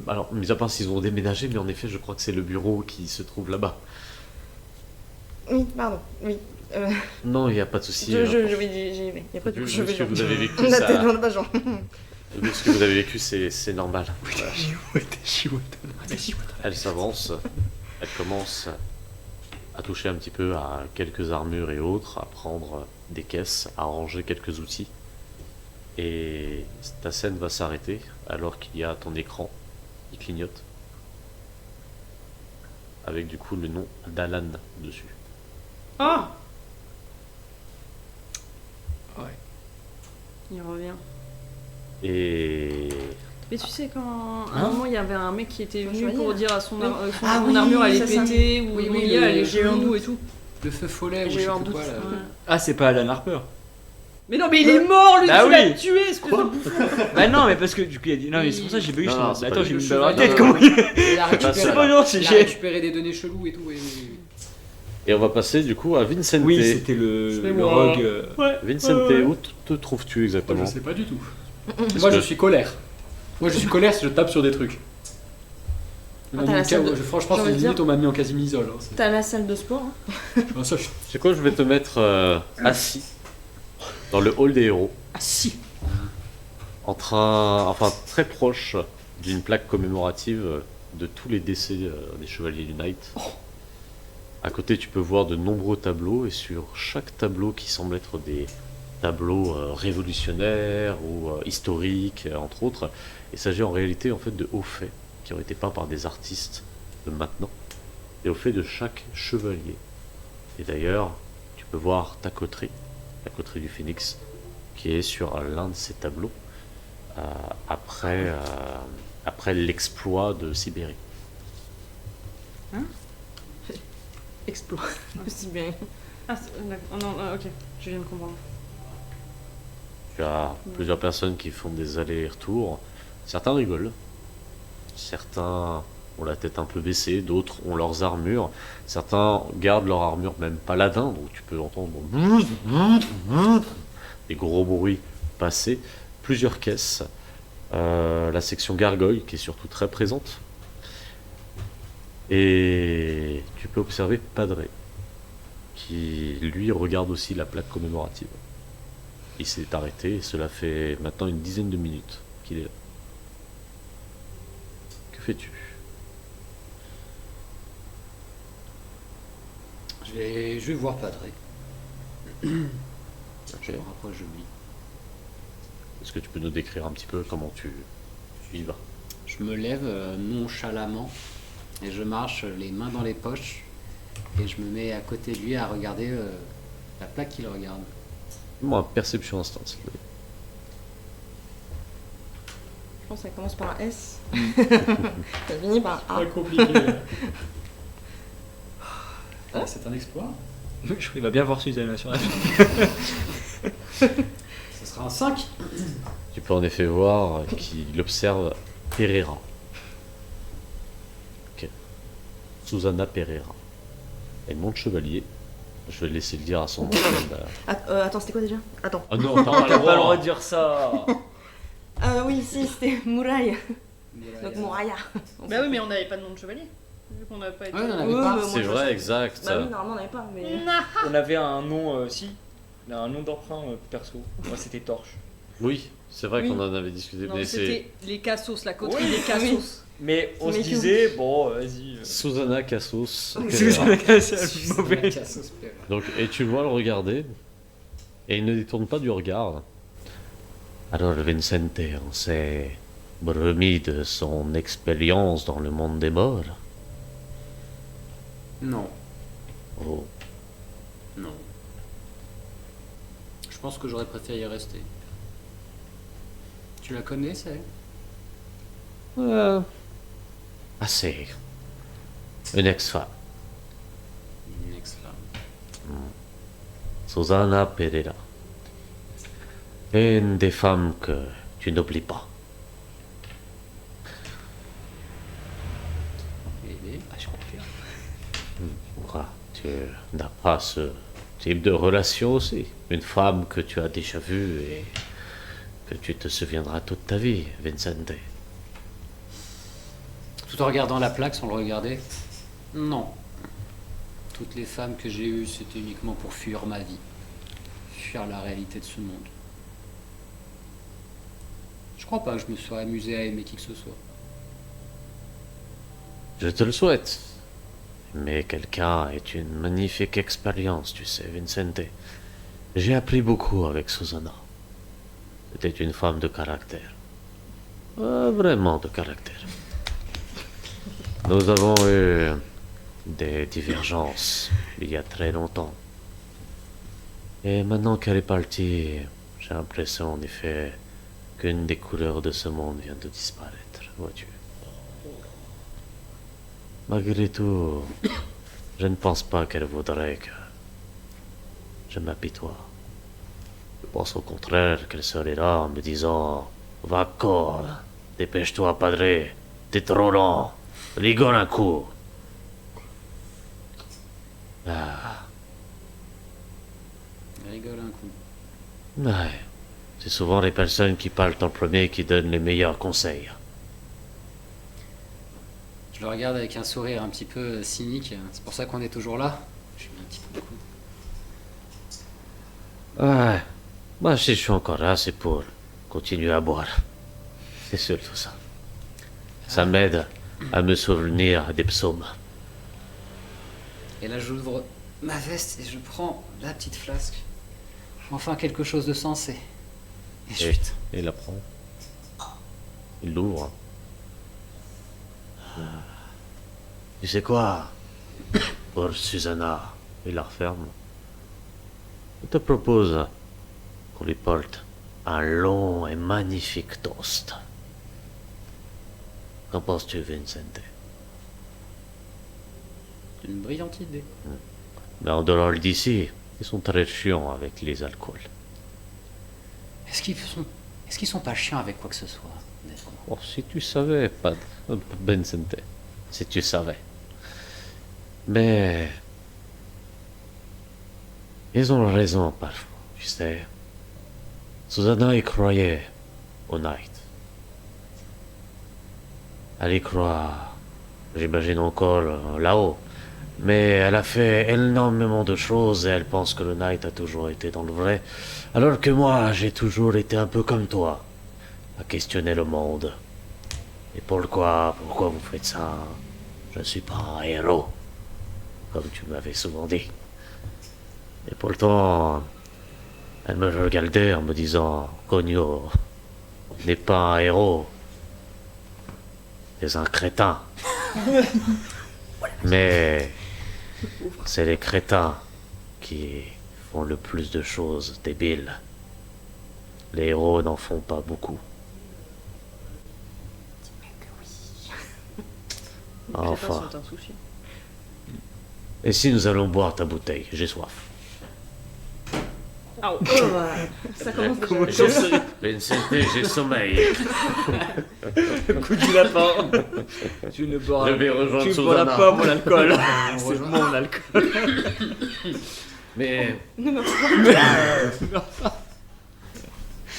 alors, mis à part s'ils ont déménagé, mais en effet, je crois que c'est le bureau qui se trouve là-bas. Oui, pardon, oui. Non, il n'y a pas de souci. Oui, j'y vais. Et après, du coup, je Vu vais ce que genre. vous avez vécu, La ça... tête dans le vagin. Vu ce que vous avez vécu, c'est normal. Voilà. Chouette. Elle s'avance, elle commence à toucher un petit peu à quelques armures et autres, à prendre des caisses, à ranger quelques outils. Et ta scène va s'arrêter alors qu'il y a ton écran qui clignote. Avec du coup le nom d'Alan dessus. Ah, Ouais. il revient. Et Mais tu sais, quand à un Hein moment il y avait un mec qui était Son venu chevalier, pour là. dire à son, Oui. Ah mon oui, armure elle est c'est ça. pétée, ou Oui, mon oui, IA elle est j'ai eu un chelou doute. et tout. Le feu follet ou je J'ai eu sais un plus doute. quoi là. Ouais. Ah, c'est pas Alan Harper. Mais non, mais il est mort, lui, Bah tu l'as oui. tué, espèce de bouffon. Bah non, mais parce que du coup, il a dit. Non, mais c'est pour ça que j'ai bugué. Non, non, c'est pas Attends, lui. j'ai Le mis une balle dans la chevalier, tête. Comment il il a récupéré, C'est pas gentil, il a j'ai. récupéré des données cheloues et tout. Oui. Et on va passer du coup à Vincente. Oui, c'était le C'est le moi. rogue. Vincente, où te trouves-tu exactement? pas du tout. Est-ce Moi que- je suis colère. Moi je suis colère si je tape sur des trucs. Ah, t'as la salle de- Franchement, j'ai c'est envie de limite dire- on m'a mis en quasi-misole. Hein. T'as la salle de sport. Hein. Ça, je- C'est quoi, je vais te mettre assis dans le hall des héros, Ah si. enfin très proche d'une plaque commémorative de tous les décès des Chevaliers du Night. À côté, tu peux voir de nombreux tableaux, et sur chaque tableau qui semble être des tableaux révolutionnaires ou historiques, entre autres, il s'agit en réalité en fait de hauts faits qui ont été peints par des artistes de maintenant, et aux faits de chaque chevalier. Et d'ailleurs, tu peux voir ta coterie, la coterie du Phénix, qui est sur l'un de ces tableaux après l'exploit de Sibérie. Exploit. Aussi bien. Ah, d'accord. Oh non, ok, je viens de comprendre. Tu as plusieurs personnes qui font des allers et retours. Certains rigolent. Certains ont la tête un peu baissée. D'autres ont leurs armures. Certains gardent leur armure même paladin. Donc tu peux entendre des gros bruits passer. Plusieurs caisses. La section gargoyle qui est surtout très présente. Et tu peux observer Padre qui lui regarde aussi la plaque commémorative. Il s'est arrêté et cela fait maintenant une dizaine de minutes qu'il est là. Que fais-tu? Je vais voir Padre. Je me rapproche de lui. Est-ce que tu peux nous décrire un petit peu comment tu y vas? Je me lève nonchalamment et je marche les mains dans les poches et je me mets à côté de lui à regarder la plaque qu'il regarde. Moi, perception instant, s'il te plaît. Je pense que ça commence par un S. Ça finit par un A. compliqué. C'est un exploit. Il va bien voir Suzanne sur la Ce sera un 5. Tu peux en effet voir qu'il observe Pereira. Ok. Susanna Pereira. Elle monte chevalier. Je vais laisser le dire à son nom. Attends, c'était quoi déjà? Attends. Ah non, T'as pas le droit de dire ça. Oui, si, c'était Mouraï. Donc Mouraya. Bah oui, mais on n'avait pas de nom de chevalier. Vu qu'on n'a pas été. Ouais, on en avait Ouais, pas. mais moi, C'est je vrai, sais. exact. Bah oui, normalement on n'avait pas, mais. On avait un nom, si. On a un nom d'emprunt perso. Moi, c'était Torche. Oui, c'est vrai Oui. qu'on en avait discuté, Non, mais c'est c'était les Cassos, la coterie Oui, des Cassos. oui. Mais on se Mais disait, bon, vas-y. Susanna Cassos. Susanna Pereira. c'est mauvais. Donc, et tu le vois le regarder, et il ne détourne pas du regard. Alors Vincente, on s'est remis de son expérience dans le monde des morts. Non, Oh, non. pense que j'aurais préféré y rester. Tu la connais, c'est Assez. Une ex-femme. une ex-femme. Susana Pereira. Une des femmes que tu n'oublies pas. Et je confirme. Quoi, tu n'as pas ce type de relation aussi. Une femme que tu as déjà vue et que tu te souviendras toute ta vie, Vincente. Tout en regardant la plaque sans le regarder. Non. Toutes les femmes que j'ai eues, c'était uniquement pour fuir ma vie. Fuir la réalité de ce monde. Je crois pas que je me sois amusé à aimer qui que ce soit. Je te le souhaite. Mais quelqu'un est une magnifique expérience, tu sais, Vincente. J'ai appris beaucoup avec Susanna. C'était une femme de caractère. Vraiment de caractère. Nous avons eu des divergences il y a très longtemps. Et maintenant qu'elle est partie, j'ai l'impression en effet qu'une des couleurs de ce monde vient de disparaître, vois-tu. Malgré tout, je ne pense pas qu'elle voudrait que je m'apitoie. Je pense au contraire qu'elle serait là en me disant Va corps, dépêche-toi, padre, t'es trop lent, rigole un coup. Ah, Rigole un coup. ouais. C'est souvent les personnes qui parlent en premier qui donnent les meilleurs conseils. Je le regarde avec un sourire un petit peu cynique. C'est pour ça qu'on est toujours là. Je mets un petit peu de coude. Ouais. Moi, si je suis encore là, c'est pour continuer à boire. C'est surtout ça. Ça m'aide à me souvenir des psaumes. Et là, j'ouvre ma veste et je prends la petite flasque. Enfin, quelque chose de sensé. Et chut. Et il la prend. Il l'ouvre. Tu sais quoi? Pour Susanna, il la referme. Je te propose qu'on lui porte un long et magnifique toast. Qu'en penses-tu, Vincente? C'est une brillante idée. Mais en dehors d'ici, ils sont très chiants avec les alcools. Est-ce qu'ils sont pas chiants avec quoi que ce soit, honnêtement? Oh, si tu savais, pas Vincente. Si tu savais. Mais ils ont raison parfois, tu sais. Susanna y croyait au Night. Elle y croit, j'imagine encore là-haut. Mais elle a fait énormément de choses et elle pense que le Night a toujours été dans le vrai. Alors que moi, j'ai toujours été un peu comme toi, à questionner le monde. Et pourquoi vous faites ça? Je ne suis pas un héros, comme tu m'avais souvent dit. Et pourtant, elle me regardait en me disant, Cogno n'est pas un héros, c'est un crétin. Mais c'est les crétins qui font le plus de choses débiles. Les héros n'en font pas beaucoup. Enfin. C'est un souci. Et si nous allons boire ta bouteille? J'ai soif. Ah, oh, ça commence Comment déjà. Vincente, j'ai sommeil. Coup du lapin. Tu ne bois, Je vais rejoindre tu ne Susanna. bois pas mon alcool. C'est mon alcool. Mais Ne me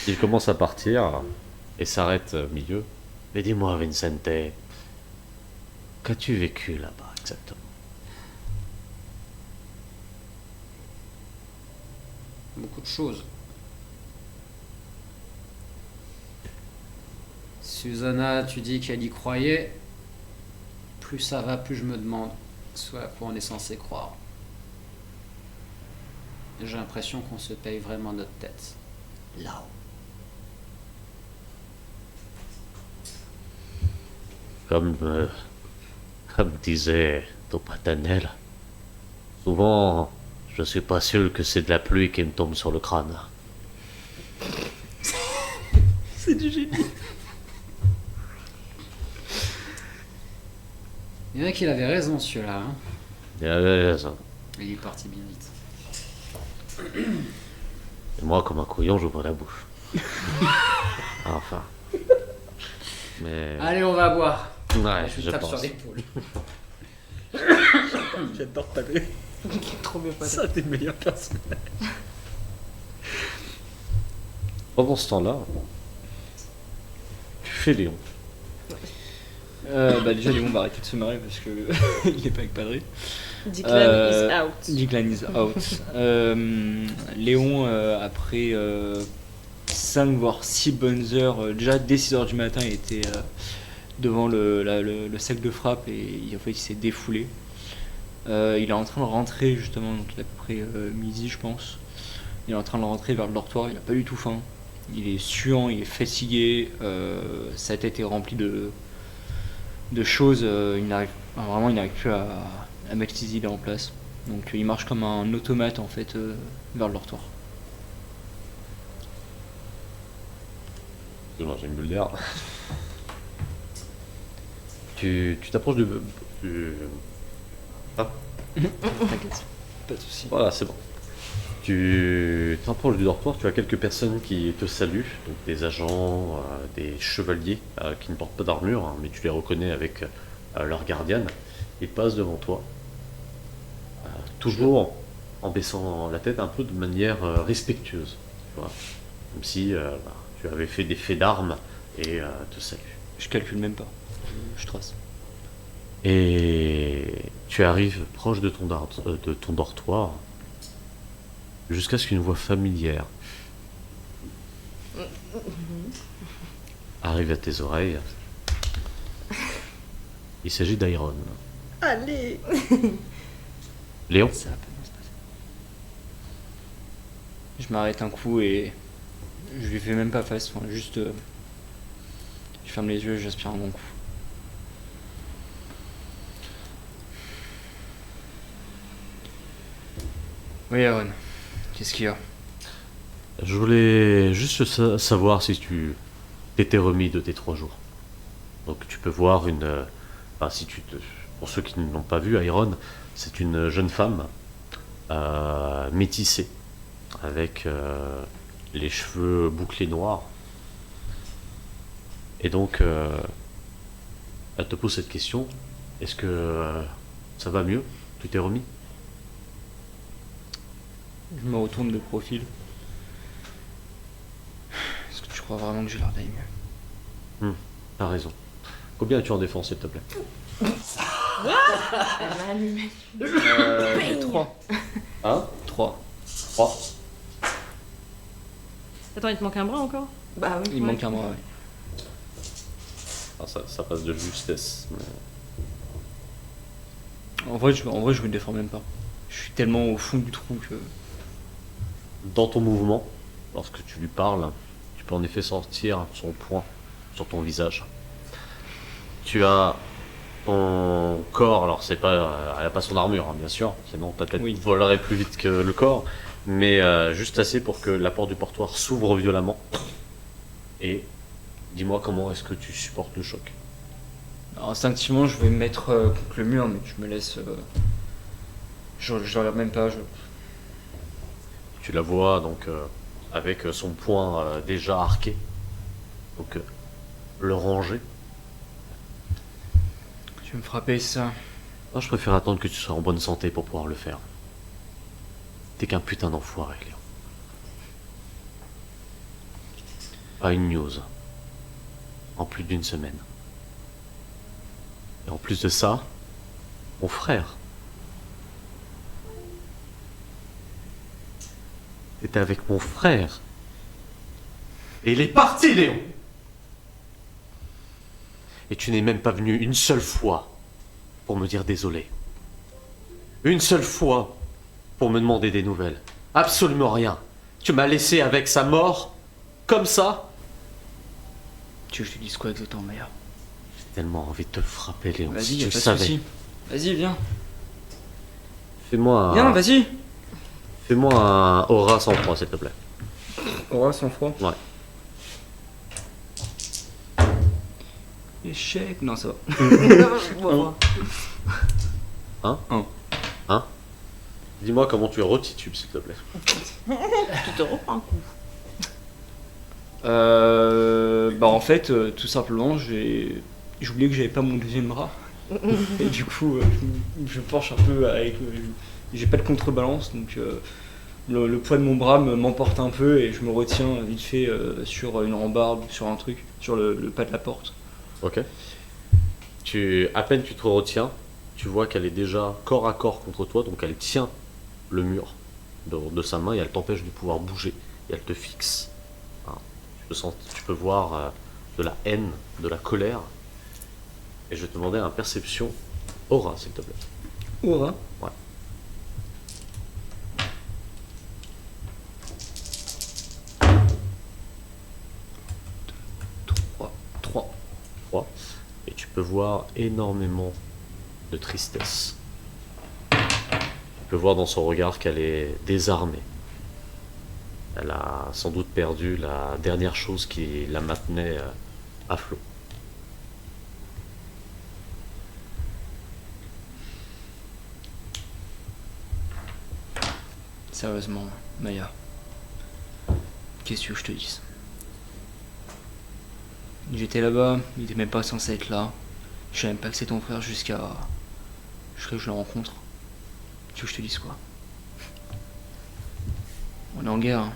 il commence à partir et s'arrête au milieu. Mais dis-moi, Vincente, qu'as-tu vécu là-bas exactement? Beaucoup de choses. Susanna, tu dis qu'elle y croyait. Plus ça va, plus je me demande soit à quoi on est censé croire. J'ai l'impression qu'on se paye vraiment notre tête. Là-haut. Comme disait ton paternel, souvent je suis pas sûr que c'est de la pluie qui me tombe sur le crâne. du génie. Il y en a qui avait raison celui-là. Hein. Ça. Il est parti bien vite. Et moi, comme un couillon, j'ouvre la bouche. Enfin. Mais. Allez, on va boire. Ouais, Je je tape pense. sur l'épaule. J'adore taper. Trop bien pas. Ça, t'es le meilleur personnage. Pendant ce temps-là, tu fais Léon. Bah déjà Léon va arrêter de se marrer parce que il est pas avec Padré. Declan is out. Declan is out. Léon après 5 voire 6 bonnes heures, déjà dès 6 heures du matin il était devant le sac de frappe et en fait il s'est défoulé. Il est en train de rentrer justement, donc il est à peu près midi je pense. Il est en train de rentrer vers le dortoir, il a pas du tout faim. Il est suant, il est fatigué, sa tête est remplie de choses, il n'arrive plus à mettre ses idées en place. Donc il marche comme un automate en fait vers le dortoir. Excuse-moi, j'ai une bulle d'air. Tu t'approches du. Ah, T'inquiète, pas de soucis. voilà, c'est bon. Tu t'approches du dortoir, tu as quelques personnes qui te saluent, donc des agents, des chevaliers qui ne portent pas d'armure, hein, mais tu les reconnais avec leur gardienne. Ils passent devant toi, toujours en baissant la tête un peu de manière respectueuse, tu vois, comme si tu avais fait des faits d'armes et te saluent. Je calcule même pas, je trace. Et tu arrives proche de ton dortoir, jusqu'à ce qu'une voix familière arrive à tes oreilles. Il s'agit d'Iron. Allez. Léon, Ça va pas bien se passer. Je m'arrête un coup et je lui fais même pas face, enfin, juste je ferme les yeux et j'aspire un bon coup. Oui Aaron, qu'est-ce qu'il y a? je voulais juste savoir si tu t'étais remis de tes 3 jours. Donc tu peux voir pour ceux qui ne l'ont pas vu, Iron, c'est une jeune femme métissée, avec les cheveux bouclés noirs. Et donc, elle te pose cette question, est-ce que ça va mieux? Tu t'es remis? Je me retourne de profil. Est-ce que tu crois vraiment que j'ai l'air d'aller mieux? T'as raison. Combien as-tu en défense, s'il te plaît? Elle m'a allumé. 3. Hein? 3. 3. Attends, il te manque un bras encore? Bah oui. Il ouais. manque un bras, ouais. Ah, ça passe de justesse. Mais... En vrai, je me défends même pas. Je suis tellement au fond du trou que... Dans ton mouvement, lorsque tu lui parles, tu peux en effet sentir son poing sur ton visage. Tu as ton corps, alors c'est pas, elle a pas son armure, hein, bien sûr, sinon ta tête Oui. volerait plus vite que le corps, mais juste assez pour que la porte du portoir s'ouvre violemment. Et dis-moi comment est-ce que tu supportes le choc. Alors, instinctivement, je vais me mettre contre le mur, mais je me laisse... Je regarde même pas, Tu la vois donc avec son poing déjà arqué, donc le ranger. Tu veux me frapper, c'est ça? Moi, je préfère attendre que tu sois en bonne santé pour pouvoir le faire. T'es qu'un putain d'enfoiré, Léon. Pas une news. En plus d'1 semaine. Et en plus de ça, mon frère. T'étais avec mon frère. Et il est parti, Léon. Et tu n'es même pas venu une seule fois pour me dire désolé. Une seule fois pour me demander des nouvelles. Absolument rien. Tu m'as laissé avec sa mort, comme ça. Tu veux que je te dise quoi exactement, Maya? J'ai tellement envie de te frapper, Léon. Vas-y, Si y'a tu pas le de savais. soucis. Vas-y, viens. Fais-moi Viens, vas-y. Fais-moi un aura sans froid, s'il te plaît. Aura sans froid. Ouais. Échec. Non, ça va. Bon, Dis-moi comment tu retitubes, s'il te plaît. tu te reprends un coup. En fait, tout simplement, j'ai oublié que j'avais pas mon deuxième bras. Et du coup, je penche un peu avec. J'ai pas de contrebalance, donc le poids de mon bras m'emporte un peu et je me retiens vite fait sur une rambarde, sur un truc, sur le pas de la porte. Ok. À peine tu te retiens, tu vois qu'elle est déjà corps à corps contre toi, donc elle tient le mur de sa main et elle t'empêche de pouvoir bouger. Et elle te fixe. Hein. Tu peux voir de la haine, de la colère. Et je vais te demander un perception aura, s'il te plaît. Aura. Ouais. Trois. 3. Et tu peux voir énormément de tristesse. Tu peux voir dans son regard qu'elle est désarmée. Elle a sans doute perdu la dernière chose qui la maintenait à flot. Sérieusement, Maya. Qu'est-ce que tu veux que je te dise? J'étais là-bas, il était même pas censé être là. Je savais même pas que c'est ton frère jusqu'à ce que je le rencontre. Tu veux que je te dise quoi? On est en guerre. Hein.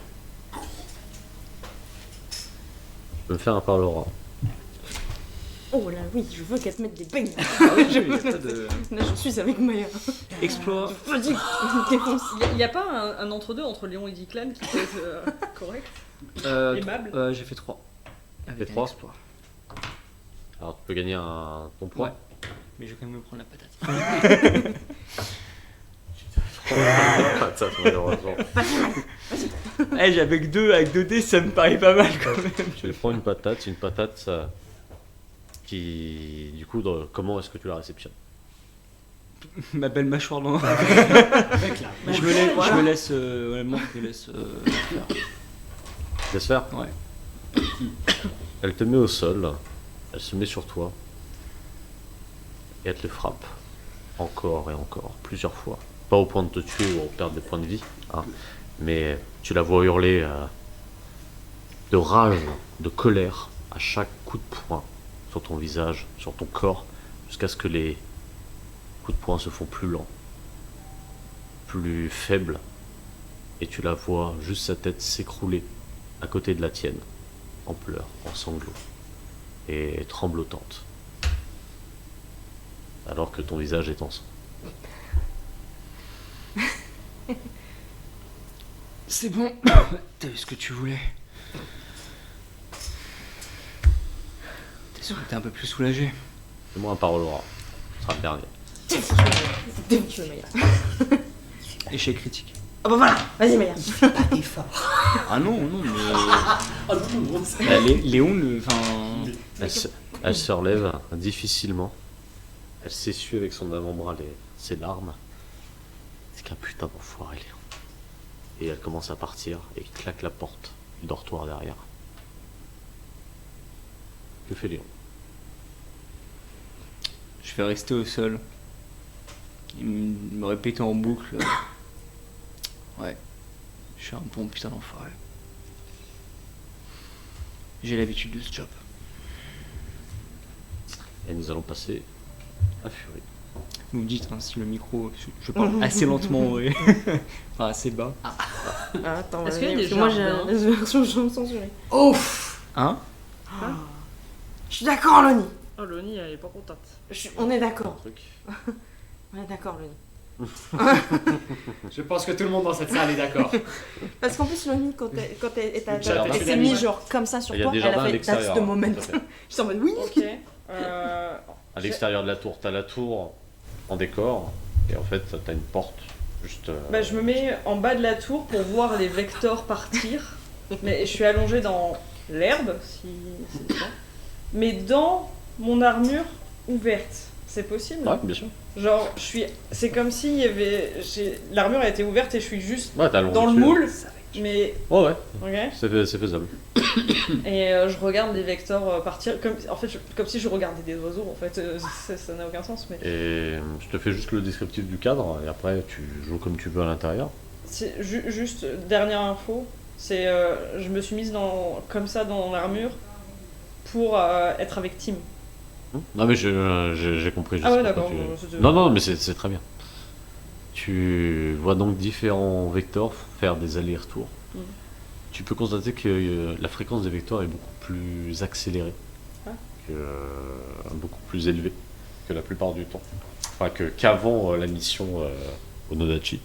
Tu peux me faire un parlera. Oh là oui, je veux qu'elle te mette des beignes. Ah oui, il y a pas de... Là, je suis avec Maya. Exploit. Je dis, défonce. Il n'y a pas un entre-deux entre Léon et Declan qui peut être correct? Aimable. J'ai fait 3. Fait 3. Alors tu peux gagner ton point. Ouais. Mais je vais quand même me prendre la patate. Patate, malheureusement. J'avais que 2 avec 2 dés, ça me paraît pas mal quand même. Tu vais prendre une patate qui, du coup, comment est-ce que tu la réceptionnes? Ma belle mâchoire dans. Avec la Je me laisse. Honnêtement, je me laisse faire. Laisse faire. Ouais. Elle te met au sol, elle se met sur toi, et elle te frappe. Encore et encore, plusieurs fois. Pas au point de te tuer ou perdre des points de vie, hein, mais tu la vois hurler de rage, de colère, à chaque coup de poing sur ton visage, sur ton corps, jusqu'à ce que les coups de poing se font plus lents, plus faibles, et tu la vois juste sa tête s'écrouler à côté de la tienne, en pleurs, en sanglots, et tremblotante, alors que ton visage est en sang. C'est bon. T'as eu ce que tu voulais. T'es sûr que t'es un peu plus soulagé? Fais-moi un parolora, ce sera le dernier. Défonce Maya. Échec critique. Ah bah voilà, vas-y Maya. pas d'effort. Ah non, mais. Oh non, Bah, Léon, Elle se relève difficilement. Elle s'essuie avec son avant-bras ses larmes. C'est qu'un putain d'enfoiré, Léon. Et elle commence à partir et claque la porte du dortoir derrière. Que fait Léon? Je vais rester au sol. Il me répétait en boucle. Ouais, je suis un bon putain d'enfoiré. J'ai l'habitude de ce job. Et nous allons passer à Fury. Vous me dites hein, si le micro, je parle assez lentement, ouais. Enfin assez bas. Ah, attends, Est-ce qu'il y a des parce que moi j'ai jardins la version censurée. Ouf. Hein? Je suis d'accord, Loni. Oh, Loni, elle est pas contente. On est d'accord. Truc. On est d'accord, Loni. Je pense que tout le monde dans cette salle est d'accord. Parce qu'en plus, Loni, quand elle jardin. s'est mise genre comme ça sur Il y a toi, des elle a jardins à fait l'extérieur. that's the moment. tout à fait. Je suis en mode oui. Ok. À l'extérieur de la tour, t'as la tour en décor. Et en fait, t'as une porte juste. Bah, je me mets en bas de la tour pour voir les vecteurs partir. Mais je suis allongée dans l'herbe, si c'est ça. Mais dans mon armure ouverte. C'est possible. Ouais, bien sûr. Genre, c'est comme s'il y avait. L'armure a été ouverte et je suis juste Ouais, t'as dans le moule. Mais. Ouais, ouais, Ok. c'est faisable. Et je regarde les vecteurs partir. En fait, comme si je regardais des oiseaux. En fait, ça n'a aucun sens. Mais Et je te fais juste le descriptif du cadre, et après tu joues comme tu veux à l'intérieur. c'est juste dernière info. C'est je me suis mise comme ça dans l'armure pour être avec Tim. Non mais j'ai compris. Ah ouais, pourquoi d'accord. Non, non, mais c'est très bien. Tu vois donc différents vecteurs faire des allers-retours. Mhm. Tu peux constater que la fréquence des vecteurs est beaucoup plus accélérée, Ah. beaucoup plus élevée que la plupart du temps. Enfin, qu'avant la mission Onodachi.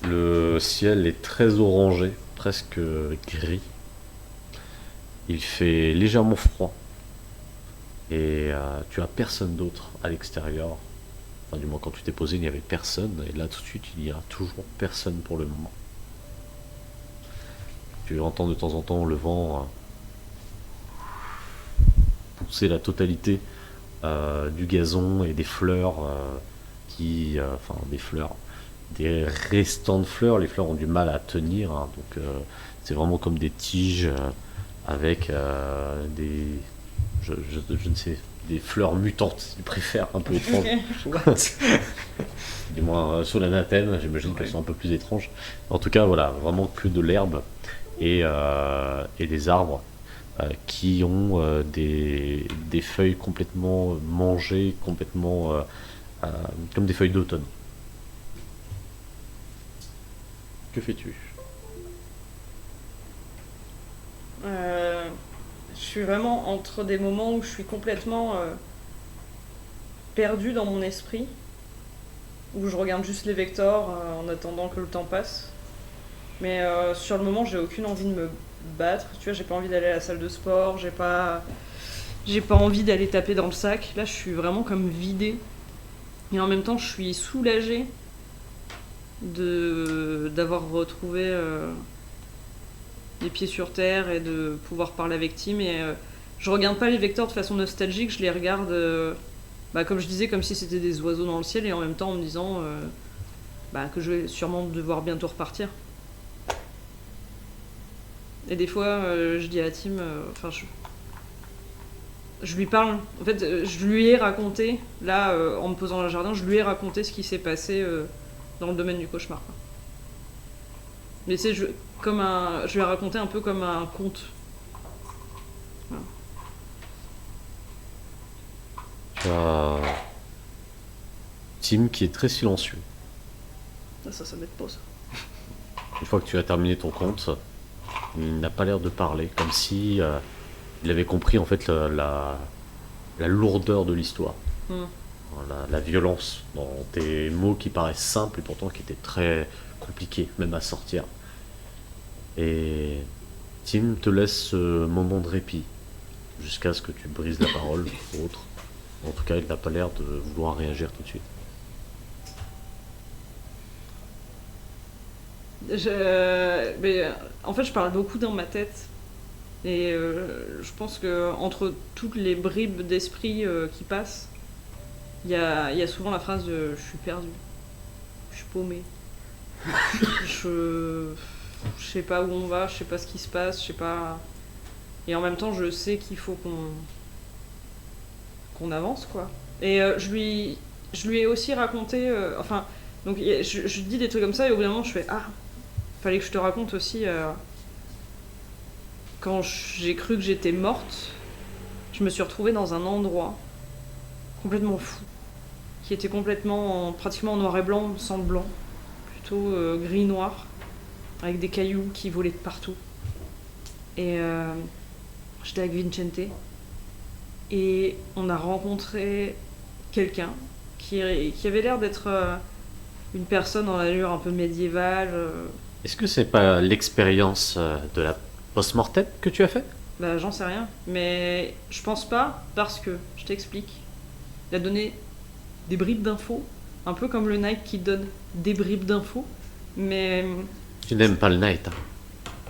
Le ciel est très orangé, presque gris. Il fait légèrement froid. Et tu as personne d'autre à l'extérieur. Enfin, du moins, quand tu t'es posé, il n'y avait personne. Et là, tout de suite, il n'y a toujours personne pour le moment. Tu entends de temps en temps le vent pousser la totalité du gazon et des fleurs enfin, des fleurs. Des restants de fleurs. Les fleurs ont du mal à tenir. Hein, donc, c'est vraiment comme des tiges avec des... Je ne sais, des fleurs mutantes, ils préfèrent un peu étranges. Du moins, sur la Natène, j'imagine qu'elles sont un peu plus étranges. En tout cas, voilà, vraiment que de l'herbe et des arbres qui ont des feuilles complètement mangées, complètement comme des feuilles d'automne. Que fais-tu? Je suis vraiment entre des moments où je suis complètement perdue dans mon esprit, où je regarde juste les vecteurs en attendant que le temps passe. Mais sur le moment, j'ai aucune envie de me battre. Tu vois, j'ai pas envie d'aller à la salle de sport, j'ai pas envie d'aller taper dans le sac. Là, je suis vraiment comme vidée. Et en même temps, je suis soulagée d'avoir retrouvé les pieds sur terre et de pouvoir parler avec Tim. Et je regarde pas les vecteurs de façon nostalgique, je les regarde, comme je disais, comme si c'était des oiseaux dans le ciel, et en même temps en me disant que je vais sûrement devoir bientôt repartir. Et des fois, je dis à Tim, je lui parle, en fait, je lui ai raconté, là, en me posant dans le jardin, je lui ai raconté ce qui s'est passé dans le domaine du cauchemar. Quoi. Mais c'est je lui ai raconté un peu comme un conte. Voilà. Tu as Tim qui est très silencieux. Ça m'aide pas, ça. Une fois que tu as terminé ton conte, il n'a pas l'air de parler, comme si il avait compris en fait la lourdeur de l'histoire. La violence dans tes mots qui paraissent simples et pourtant qui étaient très compliqués même à sortir. Et Tim te laisse ce moment de répit jusqu'à ce que tu brises la parole ou autre. En tout cas, il n'a pas l'air de vouloir réagir tout de suite. En fait, je parle beaucoup dans ma tête. Et je pense que entre toutes les bribes d'esprit qui passent, il y a souvent la phrase de « je suis perdu, je suis paumé, je sais pas où on va, je sais pas ce qui se passe, je sais pas... » Et en même temps, je sais qu'il faut qu'on avance, quoi. Et je lui ai aussi raconté... donc je dis des trucs comme ça et au bout d'un moment, je fais « Ah, fallait que je te raconte aussi... quand j'ai cru que j'étais morte, je me suis retrouvée dans un endroit complètement fou, qui était pratiquement en noir et blanc, sans blanc, plutôt gris-noir, avec des cailloux qui volaient de partout. Et j'étais avec Vincente, et on a rencontré quelqu'un qui avait l'air d'être une personne dans l'allure un peu médiévale. Est-ce que c'est pas l'expérience de la post-mortem que tu as fait? J'en sais rien, mais je pense pas, parce que, je t'explique, il a donné des bribes d'infos, un peu comme le Night qui donne des bribes d'infos, mais... Tu n'aimes pas le Night, hein.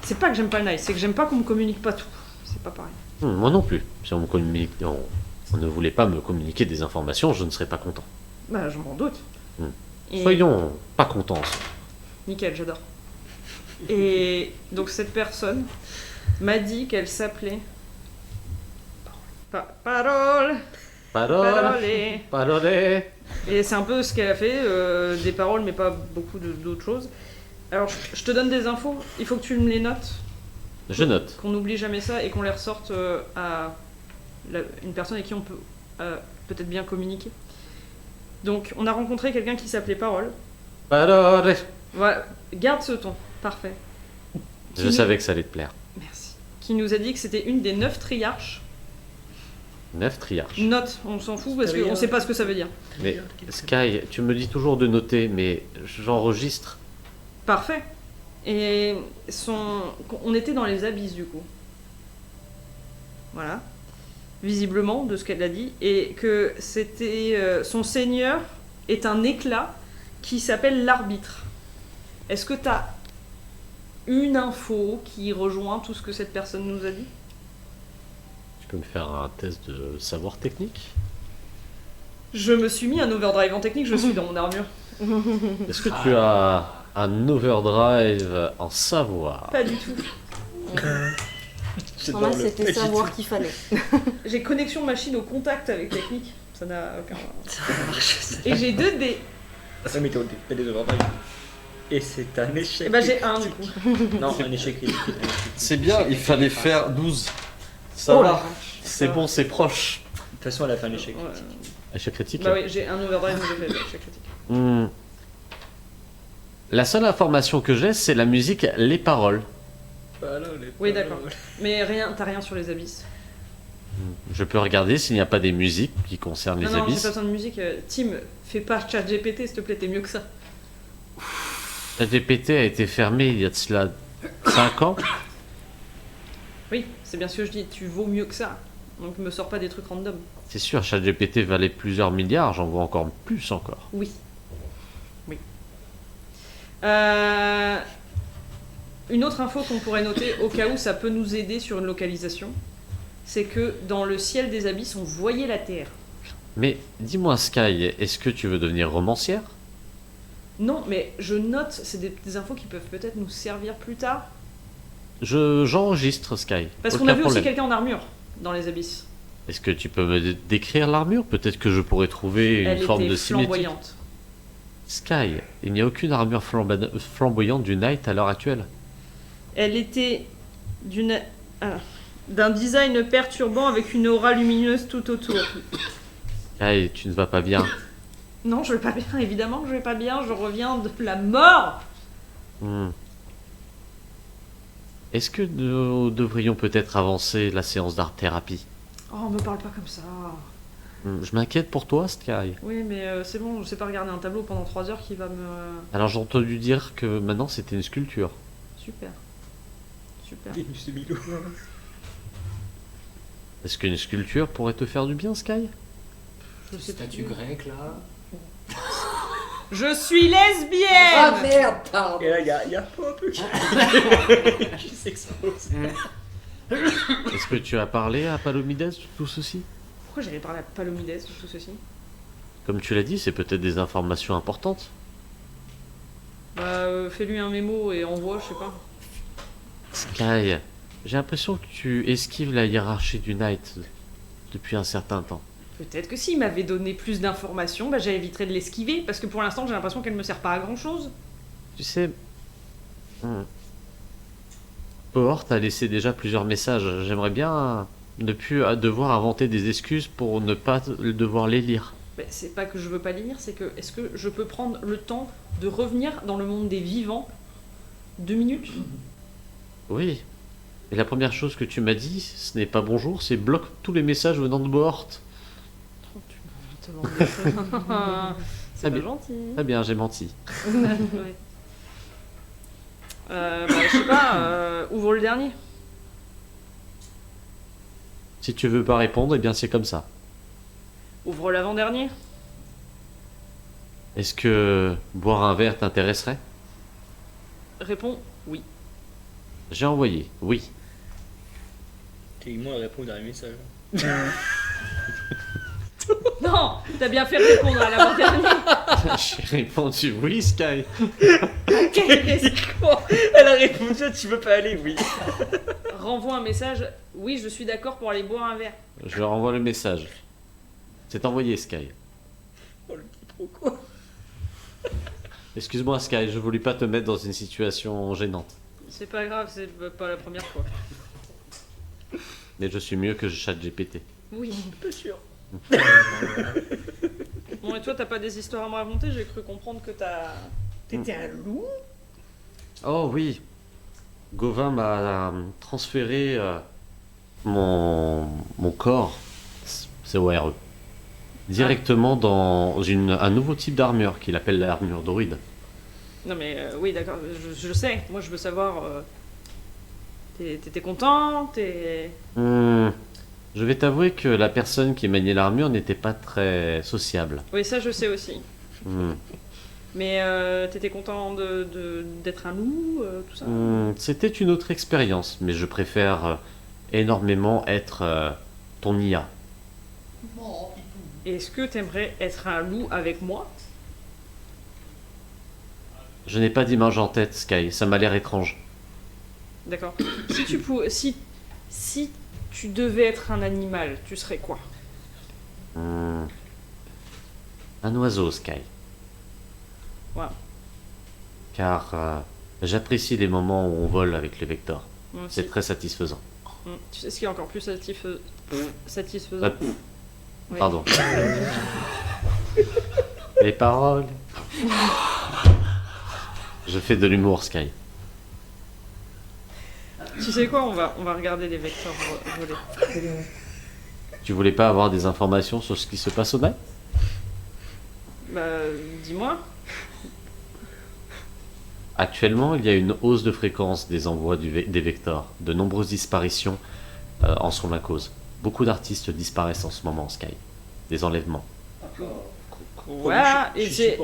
C'est pas que j'aime pas le Night, c'est que j'aime pas qu'on me communique pas tout. C'est pas pareil. Moi non plus. Si on ne voulait pas me communiquer des informations, je ne serais pas content. Bah, je m'en doute. Hmm. Et- Soyons pas contents. Nickel, j'adore. Et donc cette personne m'a dit qu'elle s'appelait... Parole. Parole, Parole. parole. Et c'est un peu ce qu'elle a fait, des paroles mais pas beaucoup d'autres choses. Alors je te donne des infos, il faut que tu me les notes, Je note. qu'on n'oublie jamais ça et qu'on les ressorte à une personne avec qui on peut peut-être bien communiquer. Donc on a rencontré quelqu'un qui s'appelait Parole. Parole. Voilà, garde ce ton, parfait. Je Qui savais que ça allait te plaire. Merci. Qui nous a dit que c'était une des 9 triarches. 9 triarches. Note, on s'en fout parce qu'on sait pas ce que ça veut dire. Mais Sky, tu me dis toujours de noter, mais j'enregistre. Parfait. Et on était dans les abysses du coup. Voilà. Visiblement, de ce qu'elle a dit. Et que c'était. Son seigneur est un éclat qui s'appelle l'arbitre. Est-ce que t'as une info qui rejoint tout ce que cette personne nous a dit? Tu peux me faire un test de savoir technique? Je me suis mis un overdrive en technique, je suis dans mon armure. Est-ce que tu as un overdrive en savoir? Pas du tout. Normal, c'était savoir qu'il fallait. J'ai connexion machine au contact avec technique. Ça n'a aucun. Et j'ai 2 dés. Ça mais t'as des overdrive. Et c'est un échec. Et bah j'ai 1 du coup. Non, un échec critique. C'est bien, il fallait faire 12. Ça Oh va. la vache. C'est bon, c'est proche. De toute façon, elle a fait un échec Ouais. critique. Échec critique. Bah oui, j'ai un overdrive, mais j'ai fait l'échec critique. Hmm. La seule information que j'ai, c'est la musique, les paroles. Oui, d'accord. Mais t'as rien sur les abysses. Je peux regarder s'il n'y a pas des musiques qui concernent les non, j'ai abysses. pas besoin de musique. Tim, fais pas ChatGPT, s'il te plaît, t'es mieux que ça. La GPT a été fermée il y a de cela 5 ans. Oui, c'est bien ce que je dis, tu vaux mieux que ça. Donc me sors pas des trucs random. C'est sûr, ChatGPT valait plusieurs milliards, j'en vois encore plus encore. Oui. Oui. Une autre info qu'on pourrait noter, au cas où ça peut nous aider sur une localisation, c'est que dans le ciel des abysses, on voyait la Terre. Mais dis-moi Sky, est-ce que tu veux devenir romancière? Non, mais je note, c'est des infos qui peuvent peut-être nous servir plus tard. J'enregistre Sky. Parce qu'on Aucun a vu aussi problème. quelqu'un en armure dans les abysses. Est-ce que tu peux me décrire l'armure? Peut-être que je pourrais trouver une Elle forme était de symétrie. flamboyante. Sky, il n'y a aucune armure flamboyante du Knight à l'heure actuelle. Elle était d'un design perturbant avec une aura lumineuse tout autour. Sky, tu ne vas pas bien. Non, je vais pas bien, évidemment que je vais pas bien, je reviens de la mort. Hmm. Est-ce que nous devrions peut-être avancer la séance d'art-thérapie? Oh, me parle pas comme ça. Je m'inquiète pour toi, Sky. Oui, mais c'est bon, je sais pas regarder un tableau pendant 3 heures qui va me... Alors j'ai entendu dire que maintenant c'était une sculpture. Super. Super. Vénus de Milo. Est-ce qu'une sculpture pourrait te faire du bien, Sky? Je sais Statue plus. grecque là. Je suis lesbienne. Ah merde, pardon. Et là, il y a pas un peu qui s'expose. Est-ce que tu as parlé à Palomides de tout ceci? Pourquoi j'allais parler à Palomides de tout ceci? Comme tu l'as dit, c'est peut-être des informations importantes. Bah, fais-lui un mémo et envoie, je sais pas. Sky, j'ai l'impression que tu esquives la hiérarchie du Knight depuis un certain temps. Peut-être que s'il m'avait donné plus d'informations, bah, j'éviterais de l'esquiver, parce que pour l'instant j'ai l'impression qu'elle me sert pas à grand chose. Tu sais... Pohort a laissé déjà plusieurs messages. J'aimerais bien ne plus devoir inventer des excuses pour ne pas devoir les lire. Bah, c'est pas que je veux pas les lire, c'est que est-ce que je peux prendre le temps de revenir dans le monde des vivants 2 minutes? Oui. Et la première chose que tu m'as dit, ce n'est pas bonjour, c'est bloque tous les messages venant de Pohort. Oh, tu m'as te C'est Ah pas bien. gentil. Très bien, j'ai menti. Ouais. Bah, je sais pas, ouvre le dernier. Si tu veux pas répondre, eh bien c'est comme ça. Ouvre l'avant-dernier. Est-ce que boire un verre t'intéresserait? Réponds oui. J'ai envoyé, oui. Techniquement, elle répond au dernier message. Non, t'as bien fait répondre à l'avant-dernier. J'ai répondu oui, Sky. Techniquement, elle a répondu, tu veux pas aller, oui. Renvoie un message. Oui, je suis d'accord pour aller boire un verre. Je leur envoie le message. C'est envoyé, Sky. Oh, le quiproquo. Excuse-moi, Sky, je voulais pas te mettre dans une situation gênante. C'est pas grave, c'est pas la première fois. Mais je suis mieux que ChatGPT. Oui. Pas sûr. Bon, et toi, t'as pas des histoires à me raconter? J'ai cru comprendre que t'étais un loup. Oh oui. Gauvin m'a transféré mon corps, CORE, directement dans un nouveau type d'armure qu'il appelle l'armure druide. Non mais oui, d'accord, je sais. Moi, je veux savoir. T'étais content? Je vais t'avouer que la personne qui maniait l'armure n'était pas très sociable. Oui, ça, je sais aussi. Hmm. Mais t'étais content d'être un loup, tout ça? C'était une autre expérience, mais je préfère énormément être ton IA. Est-ce que t'aimerais être un loup avec moi? Je n'ai pas d'image en tête, Sky, ça m'a l'air étrange. D'accord. Si tu devais être un animal, tu serais quoi? Un oiseau, Sky. Wow. Car j'apprécie les moments où on vole avec le Vector. Moi aussi. C'est très satisfaisant. Tu sais ce qui est encore plus satisfaisant? Ah, Oui. Pardon. Les paroles. Je fais de l'humour, Sky. Tu sais quoi, on va regarder les vecteurs voler. Tu voulais pas avoir des informations sur ce qui se passe au night? Bah, dis-moi. Actuellement, il y a une hausse de fréquence des envois des vecteurs. De nombreuses disparitions en sont la cause. Beaucoup d'artistes disparaissent en ce moment, Sky. Des enlèvements. Ouais, et c'est.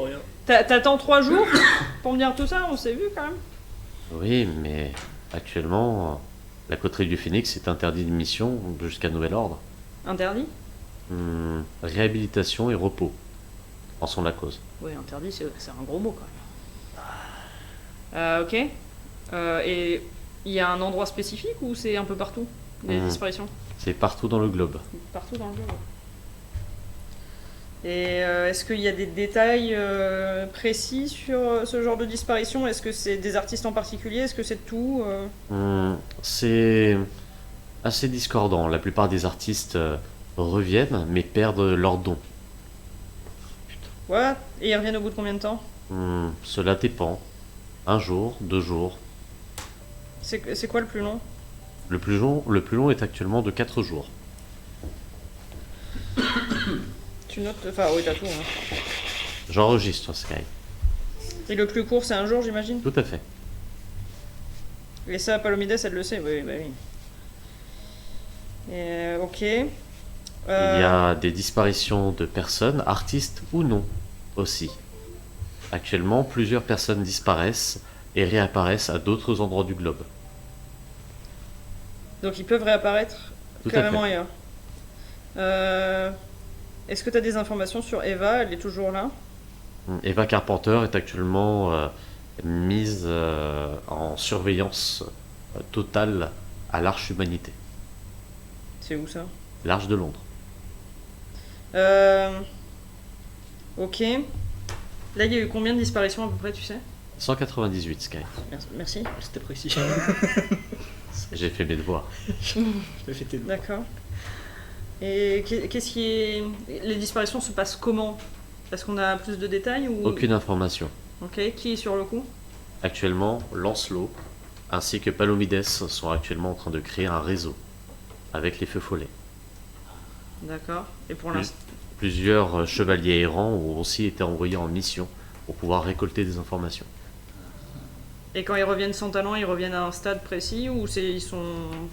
T'attends 3 jours pour me dire tout ça? On s'est vu quand même. Oui, mais actuellement, la coterie du Phénix est interdite de mission jusqu'à nouvel ordre. Interdit? Réhabilitation et repos en sont la cause. Oui, interdit, c'est un gros mot quand même. Ok. Et il y a un endroit spécifique ou c'est un peu partout, les disparitions? C'est partout dans le globe. Partout dans le globe. Et est-ce qu'il y a des détails précis sur ce genre de disparition? Est-ce que c'est des artistes en particulier? Est-ce que c'est tout C'est assez discordant. La plupart des artistes reviennent mais perdent leurs dons. Ouais. Et ils reviennent au bout de combien de temps? Cela dépend. 1 jour, 2 jours. C'est quoi le plus long? Le plus long est actuellement de 4 jours. Tu notes? Enfin, oui, t'as tout. Hein. J'enregistre, Sky. Et le plus court, c'est 1 jour, j'imagine? Tout à fait. Et ça, Palomides, elle le sait? Oui, bah oui. Et, ok. Il y a des disparitions de personnes, artistes ou non, aussi. Actuellement, plusieurs personnes disparaissent et réapparaissent à d'autres endroits du globe. Donc ils peuvent réapparaître Tout à carrément fait. ailleurs. Est-ce que tu as des informations sur Eva? Elle est toujours là? Eva Carpenter est actuellement mise en surveillance totale à l'Arche Humanité. C'est où ça? L'Arche de Londres. Ok. Là, il y a eu combien de disparitions à peu près, tu sais? 198, Sky. Merci. C'était précis. J'ai fait mes devoirs. D'accord. Et qu'est-ce qui est... Les disparitions se passent comment? Est-ce qu'on a plus de détails ou... Aucune information. Ok. Qui est sur le coup? Actuellement, Lancelot ainsi que Palomides sont actuellement en train de créer un réseau avec les feux follets. D'accord. Et pour l'instant... Plusieurs chevaliers errants ont aussi été envoyés en mission pour pouvoir récolter des informations. Et quand ils reviennent sans talent, ils reviennent à un stade précis ou ils sont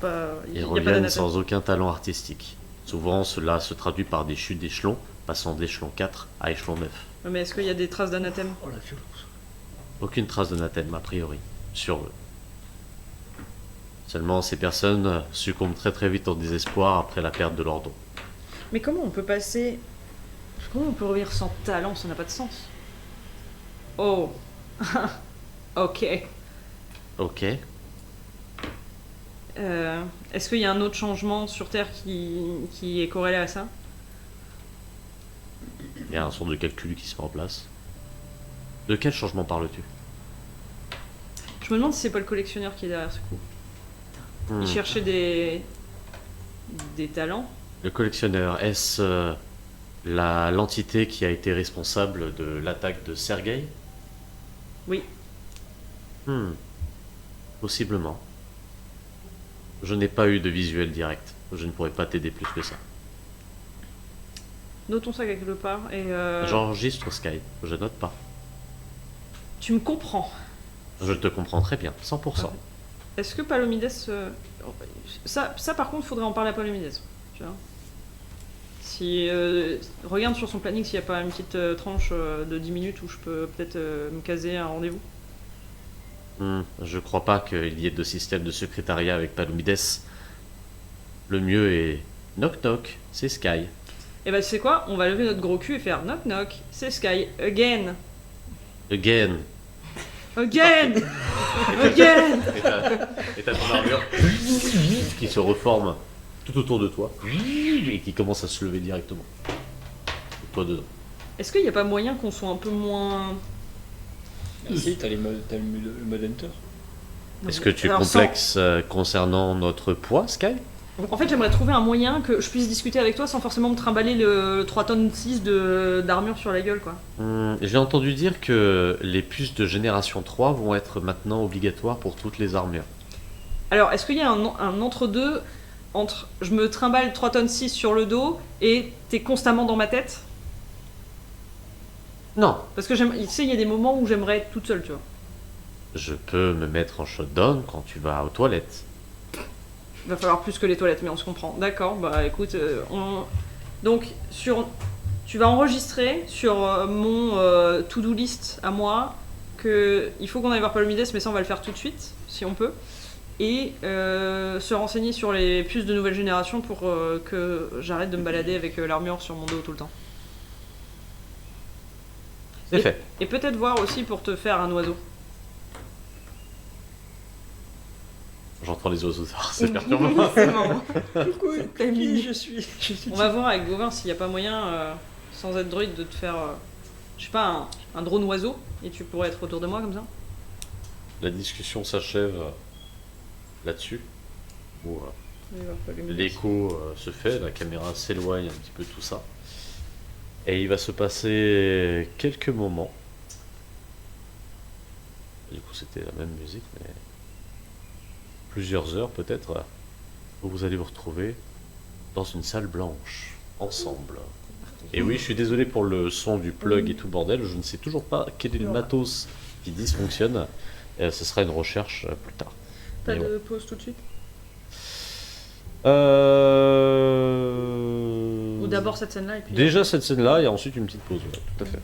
pas... Ils y a pas reviennent d'anathème? sans aucun talent artistique. Souvent, cela se traduit par des chutes d'échelons, passant d'échelon 4 à échelon 9. Mais est-ce qu'il y a des traces d'anathème? Oh la violence. Aucune trace d'anathème, a priori, sur eux. Seulement, ces personnes succombent très très vite au désespoir après la perte de leur don. Mais comment on peut passer... Comment on peut revenir sans talent? Ça n'a pas de sens. Oh. Ok. Ok. Est-ce qu'il y a un autre changement sur Terre qui est corrélé à ça? Il y a un sort de calcul qui se met en place. De quel changement parles-tu? Je me demande si c'est pas le collectionneur qui est derrière ce coup. Hmm. Il cherchait des talents. Le collectionneur, est-ce l'entité qui a été responsable de l'attaque de Sergueï? Oui. Possiblement. Je n'ai pas eu de visuel direct. Je ne pourrais pas t'aider plus que ça. Notons ça quelque part et... J'enregistre Sky, je note pas. Tu me comprends. Je te comprends très bien, 100%. Est-ce que Palomides... Ça par contre, faudrait en parler à Palomides. Tu vois. Si, regarde sur son planning s'il n'y a pas une petite tranche de 10 minutes où je peux peut-être me caser un rendez-vous. Je crois pas qu'il y ait de système de secrétariat avec Palomides. Le mieux est... Knock knock, c'est Sky. Et bah tu sais quoi? On va lever notre gros cul et faire knock knock, c'est Sky, again. Again. Again. Again. Et t'as ton armure qui se reforme tout autour de toi et qui commence à se lever directement. Et toi dedans. Est-ce qu'il n'y a pas moyen qu'on soit un peu moins... Ah, si, t'as le mode Hunter. Est-ce que tu es Alors, complexe concernant notre poids, Sky? En fait, j'aimerais trouver un moyen que je puisse discuter avec toi sans forcément me trimballer le 3 tonnes 6 d'armure sur la gueule, quoi. J'ai entendu dire que les puces de génération 3 vont être maintenant obligatoires pour toutes les armures. Alors, est-ce qu'il y a un entre-deux entre je me trimballe 3 tonnes 6 sur le dos et t'es constamment dans ma tête? Non, Parce que tu sais, il y a des moments où j'aimerais être toute seule, tu vois. je peux me mettre en shutdown quand tu vas aux toilettes. Il va falloir plus que les toilettes, mais on se comprend. D'accord, bah écoute, donc tu vas enregistrer sur mon to-do list à moi que il faut qu'on aille voir Palomides, mais ça on va le faire tout de suite, si on peut. Et se renseigner sur les puces de nouvelle génération pour que j'arrête de me balader avec l'armure sur mon dos tout le temps. C'est fait. Et peut-être voir aussi pour te faire un oiseau. J'entends les oiseaux, c'est perturbant. C'est marrant. Qui je suis On va voir avec Gauvin s'il n'y a pas moyen, sans être druide, de te faire, je sais pas, un drone oiseau, et tu pourrais être autour de moi comme ça. La discussion s'achève là-dessus. Où, l'écho se fait, la caméra s'éloigne un petit peu de tout ça. Et il va se passer quelques moments. Du coup, c'était la même musique, mais plusieurs heures peut-être, où vous allez vous retrouver dans une salle blanche, ensemble. Et oui, je suis désolé pour le son du plug et tout le bordel, je ne sais toujours pas quel est le matos qui dysfonctionne. Ce sera une recherche plus tard. Pas Mais de pause tout de suite? Ou d'abord cette scène-là et puis... Déjà cette scène-là et ensuite une petite pause, ouais, tout à fait.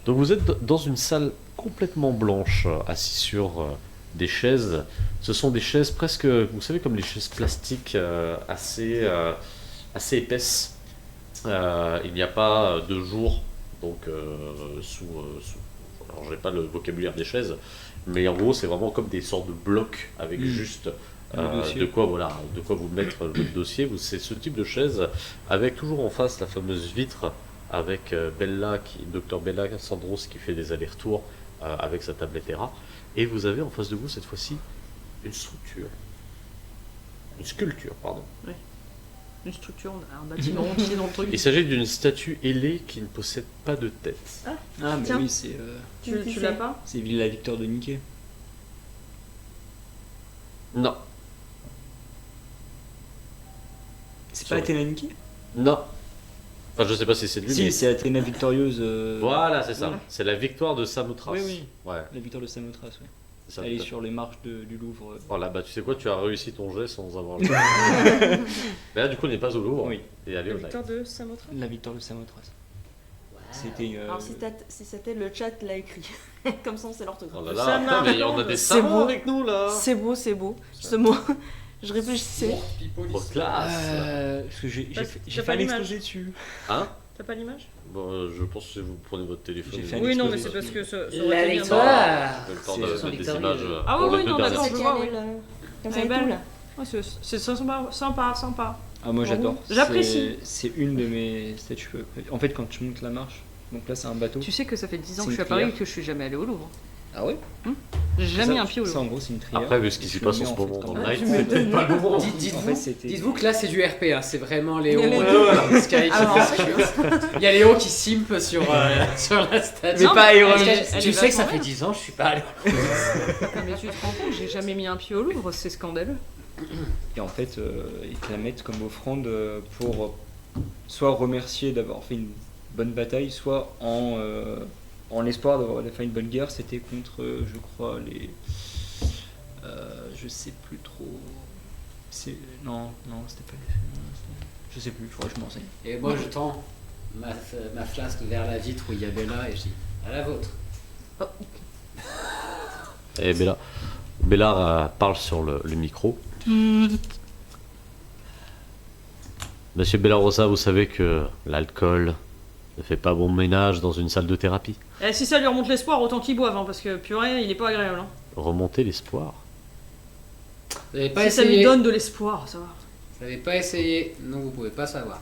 Donc vous êtes dans une salle complètement blanche, assis sur des chaises. Ce sont des chaises presque, vous savez, comme les chaises plastiques assez épaisses. Il n'y a pas de jour, donc alors j'ai pas le vocabulaire des chaises, mais en gros c'est vraiment comme des sortes de blocs avec juste de quoi vous mettre votre dossier. C'est ce type de chaise avec toujours en face la fameuse vitre avec Dr Bella Sandros qui fait des allers-retours avec sa tablette ERA, et vous avez en face de vous cette fois-ci une sculpture, pardon. Ouais. Une structure, un bâtiment entier dans le truc. Il s'agit d'une statue ailée qui ne possède pas de tête. Ah, mais Tiens. oui, c'est Tu l'as pas? c'est Villa Victor de Nikkei. Non, C'est Sur- pas Athéna Nikkei? non. Enfin, je sais pas si c'est de lui, Si, mais... c'est Athéna victorieuse. Voilà, c'est ça. Ouais. C'est la victoire de Samothrace. Oui, oui. Ouais, La victoire de Samothrace, ouais. c'est ça. Elle est tout à fait. sur les marches du Louvre. Voilà, bah tu sais quoi, tu as réussi ton jet sans avoir le... Mais là, du coup, on n'est pas au Louvre. Oui. Et allez La au live. victoire de Samothrace? La victoire de Samothrace. C'était. Alors si c'était le chat l'a écrit. Comme ça on sait l'orthographe. Oh là Ça là, putain, mais on a des C'est savants beau. avec nous là. C'est beau, c'est beau. Ce mot, je réfléchissais. Oh, classe. Parce que j'ai Parce fait, que j'ai t'as fait pas un l'image. exposé dessus. Hein? T'as pas l'image? Bon, je pense que vous prenez votre téléphone. J'ai fait un Oui, non, mais exposé c'est parce que ça La aurait été bien. victoire. J'ai le temps C'est de son mettre des victorieux. images. Ah pour oui, les non, deux d'accord. dernières. je vois, oui. Comme ça Elle est et tout belle. là. Ouais, c'est sympa. Ah, moi j'adore. J'apprécie. C'est une de mes statues. En fait, quand tu montes la marche, donc là c'est un bateau. Tu sais que ça fait 10 ans C'est que je suis une à Paris et prière. que je suis jamais allé au Louvre. Ah ouais? J'ai jamais mis un pied au Ça en Louvre. gros c'est une triade. Après, vu ce qui Et s'y tu passe le en mets, ce moment fait, dans comme le ça. night, c'est peut-être pas le moment. En fait, c'était. Dites-vous que là c'est du RP, hein, c'est vraiment Léo. Il y a les Sky qui Alors, Il y a Léo qui simpe sur la statue. Mais pas Parce ironique. que Elle tu est sais que ça vachement fait 10 ans, je suis pas allé. Ah, mais tu te rends compte, j'ai jamais mis un pied au Louvre, c'est scandaleux. Et en fait, ils te la mettent comme offrande pour soit remercier d'avoir fait une bonne bataille, soit en l'espoir d'avoir fait une bonne guerre. C'était contre, je crois, les. Je sais plus trop. Non, c'était pas les. Je sais plus, il faudrait que je m'en renseigne. Et moi je tends ma flasque vers la vitre où il y a Bella et je dis à la vôtre. Et Bella parle sur le micro. Monsieur Bellarosa, vous savez que l'alcool ne fait pas bon ménage dans une salle de thérapie. Et si ça lui remonte l'espoir, autant qu'il boive, hein, parce que purée, il est pas agréable. Hein. Remonter l'espoir. Vous n'avez pas Si ça lui essayé. donne de l'espoir, ça va. Vous n'avez pas essayé, non vous pouvez pas savoir.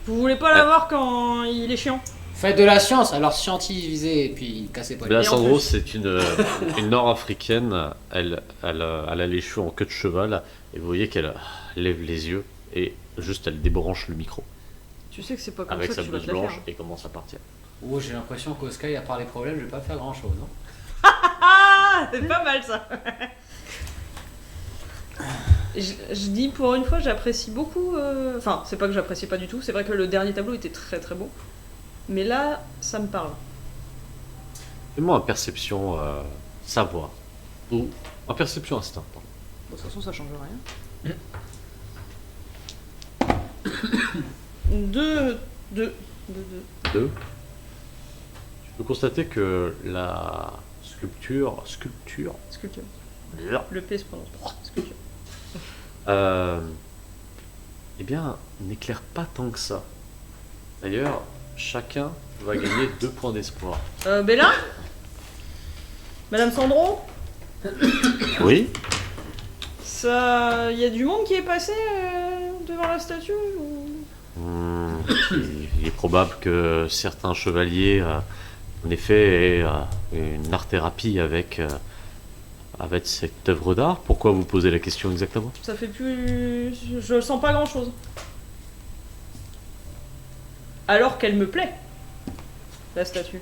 Vous voulez pas l'avoir quand il est chiant? Faites de la science, alors scientisez et puis cassez pas les Bella Et en Sandro, plus- c'est une nord-africaine. Elle a les cheveux en queue de cheval. Et vous voyez qu'elle lève les yeux et juste elle débranche le micro Tu sais que c'est pas comme avec ça sa que tu vas blouse te la blanche faire. et commence à partir. Oh, j'ai l'impression qu'au Sky, à part les problèmes, je vais pas faire grand chose, non? Ah, c'est pas mal ça. Je dis pour une fois, j'apprécie beaucoup. Enfin, c'est pas que j'apprécie pas du tout. C'est vrai que le dernier tableau était très très beau. Mais là, ça me parle. Fais-moi un perception savoir. Ou un perception instinct, pardon. Bon, de toute façon, ça change rien. Deux. 2. Tu peux constater que la sculpture, Sculpture. Bien. Le P se prononce pas. Sculpture. Eh bien, n'éclaire pas tant que ça. D'ailleurs, chacun va gagner 2 points d'espoir. Bella Madame Sandro Oui. Ça. Y a du monde qui est passé devant la statue ou... Il est probable que certains chevaliers, en effet, aient une art-thérapie avec cette œuvre d'art. Pourquoi vous posez la question exactement? Ça fait plus. Je sens pas grand chose. Alors qu'elle me plaît, la statue.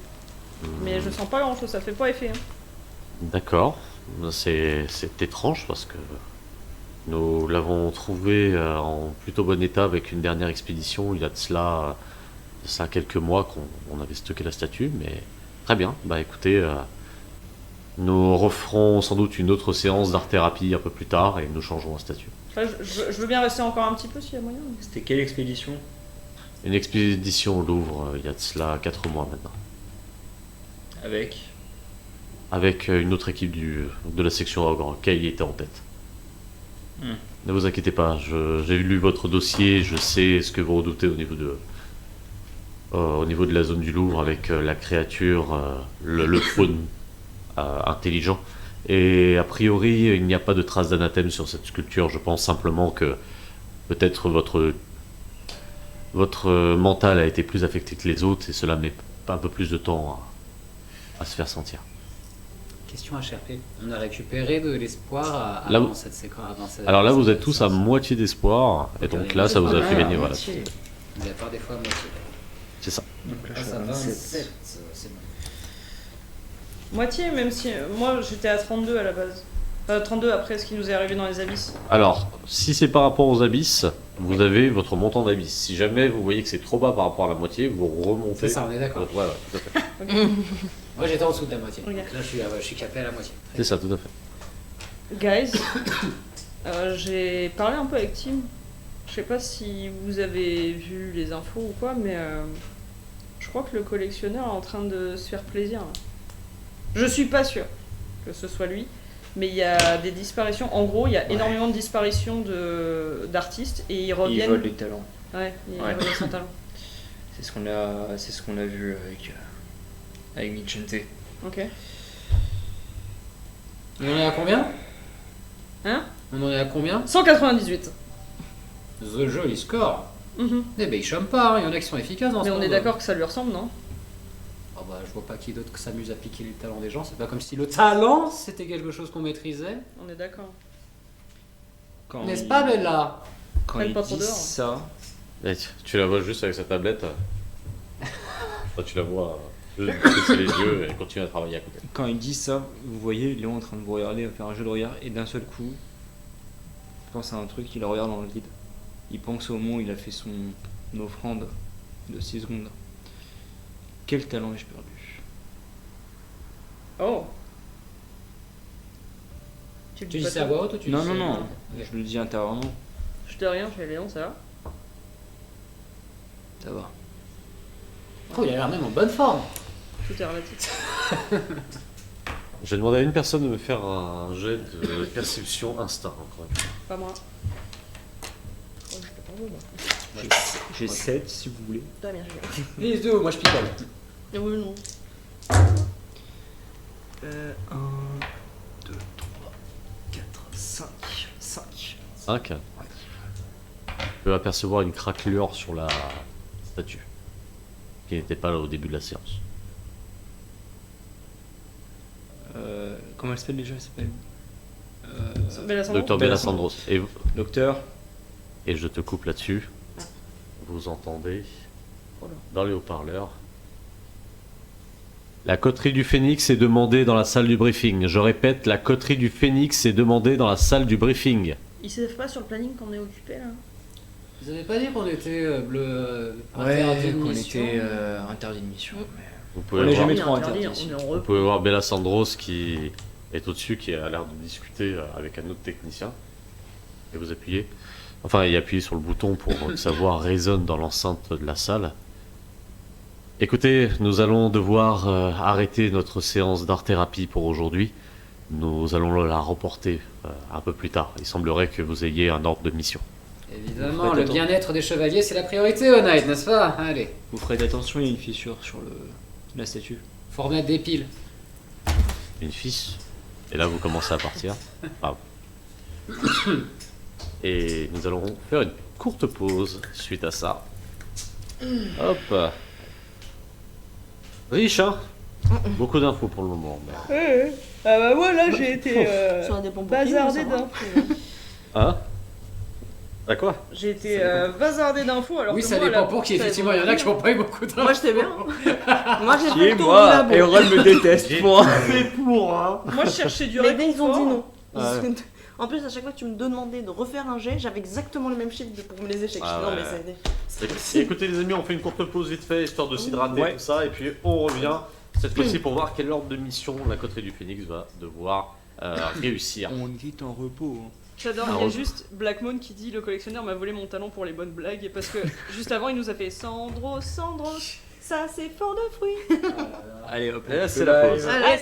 Mais je sens pas grand chose, ça fait pas effet. Hein. D'accord. C'est étrange parce que nous l'avons trouvé en plutôt bon état avec une dernière expédition. Il y a de cela quelques mois qu'on avait stocké la statue. Mais très bien. Bah écoutez, nous referons sans doute une autre séance d'art-thérapie un peu plus tard et nous changerons la statue. Enfin, je veux bien rester encore un petit peu s'il y a moyen. C'était quelle expédition? Une expédition au Louvre, il y a de cela 4 mois maintenant. Avec une autre équipe de la section Ogre, Kay était en tête. Ne vous inquiétez pas, j'ai lu votre dossier, je sais ce que vous redoutez au niveau de la zone du Louvre avec la créature, le faune intelligent. Et a priori, il n'y a pas de trace d'anathème sur cette sculpture. Je pense simplement que peut-être votre mental a été plus affecté que les autres et cela met un peu plus de temps à se faire sentir. Question HRP. On a récupéré de l'espoir Là, avant cette séquence. Alors là, vous êtes tous à moitié d'espoir, et donc là, ça vous a fait gagner. Voilà. Il y a pas des fois à moitié. C'est ça. Donc là, Ah, je suis ça à va, 27. c'est bon. Moitié, même si. Moi j'étais à 32 à la base. 32 après ce qui nous est arrivé dans les abysses. Alors, si c'est par rapport aux abysses, vous avez votre montant d'abysses. Si jamais vous voyez que c'est trop bas par rapport à la moitié, vous remontez. C'est ça, on est d'accord. Ouais, tout à fait. Moi j'étais en dessous de la moitié. Ok. Là je suis capé à la moitié. C'est ça, tout à fait. Guys, j'ai parlé un peu avec Tim. Je sais pas si vous avez vu les infos ou quoi, mais je crois que le collectionneur est en train de se faire plaisir. Là. Je suis pas sûre que ce soit lui, mais il y a des disparitions. En gros, il y a énormément de disparitions d'artistes et ils Ils reviennent. volent les talents. Ouais, ils Ouais. reviennent sans talent. C'est ce qu'on a vu avec Michente. Ok. On en est à combien? Hein? On en est à combien? 198. The joli score. Mhm. Eh ben, il chôme pas, hein. Il y en a qui sont efficaces dans Mais ce on est monde. d'accord que ça lui ressemble, non? Ah bah, je vois pas qui d'autre s'amuse à piquer les talents des gens. C'est pas comme si le talent c'était quelque chose qu'on maîtrisait. On est d'accord. Quand N'est-ce il- pas, Bella? Quand Faites il pas trop dit dehors. ça, Et tu la vois juste avec sa tablette. Enfin, tu la vois baisser les yeux et continuer à travailler à côté. quand il dit ça, vous voyez Léon en train de vous regarder, à faire un jeu de regard, et d'un seul coup, il pense à un truc, il le regarde dans le vide. Il pense au moment où il a fait son offrande de 6 secondes. Quel talent ai-je perdu? Oh! Tu le dis pas ça à toi voix haute ou tu Non, dis non, ça- non, Ok. je le dis intérieurement, Je te rien, chez Léon, ça va? ça va. Oh, il a l'air même en bonne forme. Tout est relatif. J'ai demandé à une personne de me faire un jet de perception instinct. Encore une fois. Pas moi. Oh, je peux pas voir, moi. J'ai 7 si vous voulez. Putain, bien joué. Les deux, moi je picole. Oui, non. 1, 2, 3, 4, 5. 5. Tu peux apercevoir une craquelure sur la statue qui n'était pas là au début de la séance. Comment elle s'appelle déjà? Elle s'appelle Bella Docteur Bellasandros. Bellasandros. Docteur. Et je te coupe là-dessus. Vous entendez dans les haut-parleurs. La coterie du Phénix est demandée dans la salle du briefing. Je répète, la coterie du Phénix est demandée dans la salle du briefing. Ils savent pas sur le planning qu'on est occupé là. Vous avez pas dit qu'on était bleu. Ouais, interdit de qu'on mission était interdit de mission. mais- Vous On pouvez, l'a voir, jamais On est trop interdit, interdit. on est en vous repos. pouvez voir Bellasandros qui est au-dessus, qui a l'air de discuter avec un autre technicien. Et vous appuyez. Enfin, il appuie sur le bouton pour que sa voix résonne dans l'enceinte de la salle. Écoutez, nous allons devoir arrêter notre séance d'art-thérapie pour aujourd'hui. Nous allons la reporter un peu plus tard. Il semblerait que vous ayez un ordre de mission. Évidemment, Vous le faites bien-être des chevaliers, c'est la priorité, O'Night, n'est-ce pas? Allez, Vous ferez attention, il y a une fissure sur la statue. faut remettre des piles. Une fiche. Et là, vous commencez à partir. Pardon. Et nous allons faire une courte pause suite à ça. Hop. Riche, hein? Beaucoup d'infos pour le moment. mais- Ah bah moi là j'ai été Ça dépend pour bazardé qui, ça va. d'infos. Hein? À quoi? J'ai été bazardé d'infos alors Oui, que ça moi, dépend la- pour qui. ça Effectivement, il y en a qui dépend n'ont pas eu beaucoup d'infos. Moi j'étais bien. Moi j'ai Qui fait est le tour moi du labo. Et Ron me déteste, moi. pour, hein? Moi je cherchais du Les gars ils ont réconfort. dit non. Ouais. En plus, à chaque fois que tu me demandais de refaire un jet, j'avais exactement le même chiffre pour les échecs. Ah Je dis, non, ouais. mais c'est pas possible. Écoutez les amis, on fait une courte pause vite fait, histoire de s'hydrater, Ouais. tout ça, et puis on revient cette fois-ci pour voir quel ordre de mission la coterie du Phénix va devoir réussir. On est en repos. hein. J'adore, Ah, il y a ouais. juste Blackmoon qui dit le collectionneur m'a volé mon talent pour les bonnes blagues et parce que juste avant il nous a fait Sandro, ça c'est fort de fruits. Allez hop, Et là, on c'est peut la live. pause. Allez.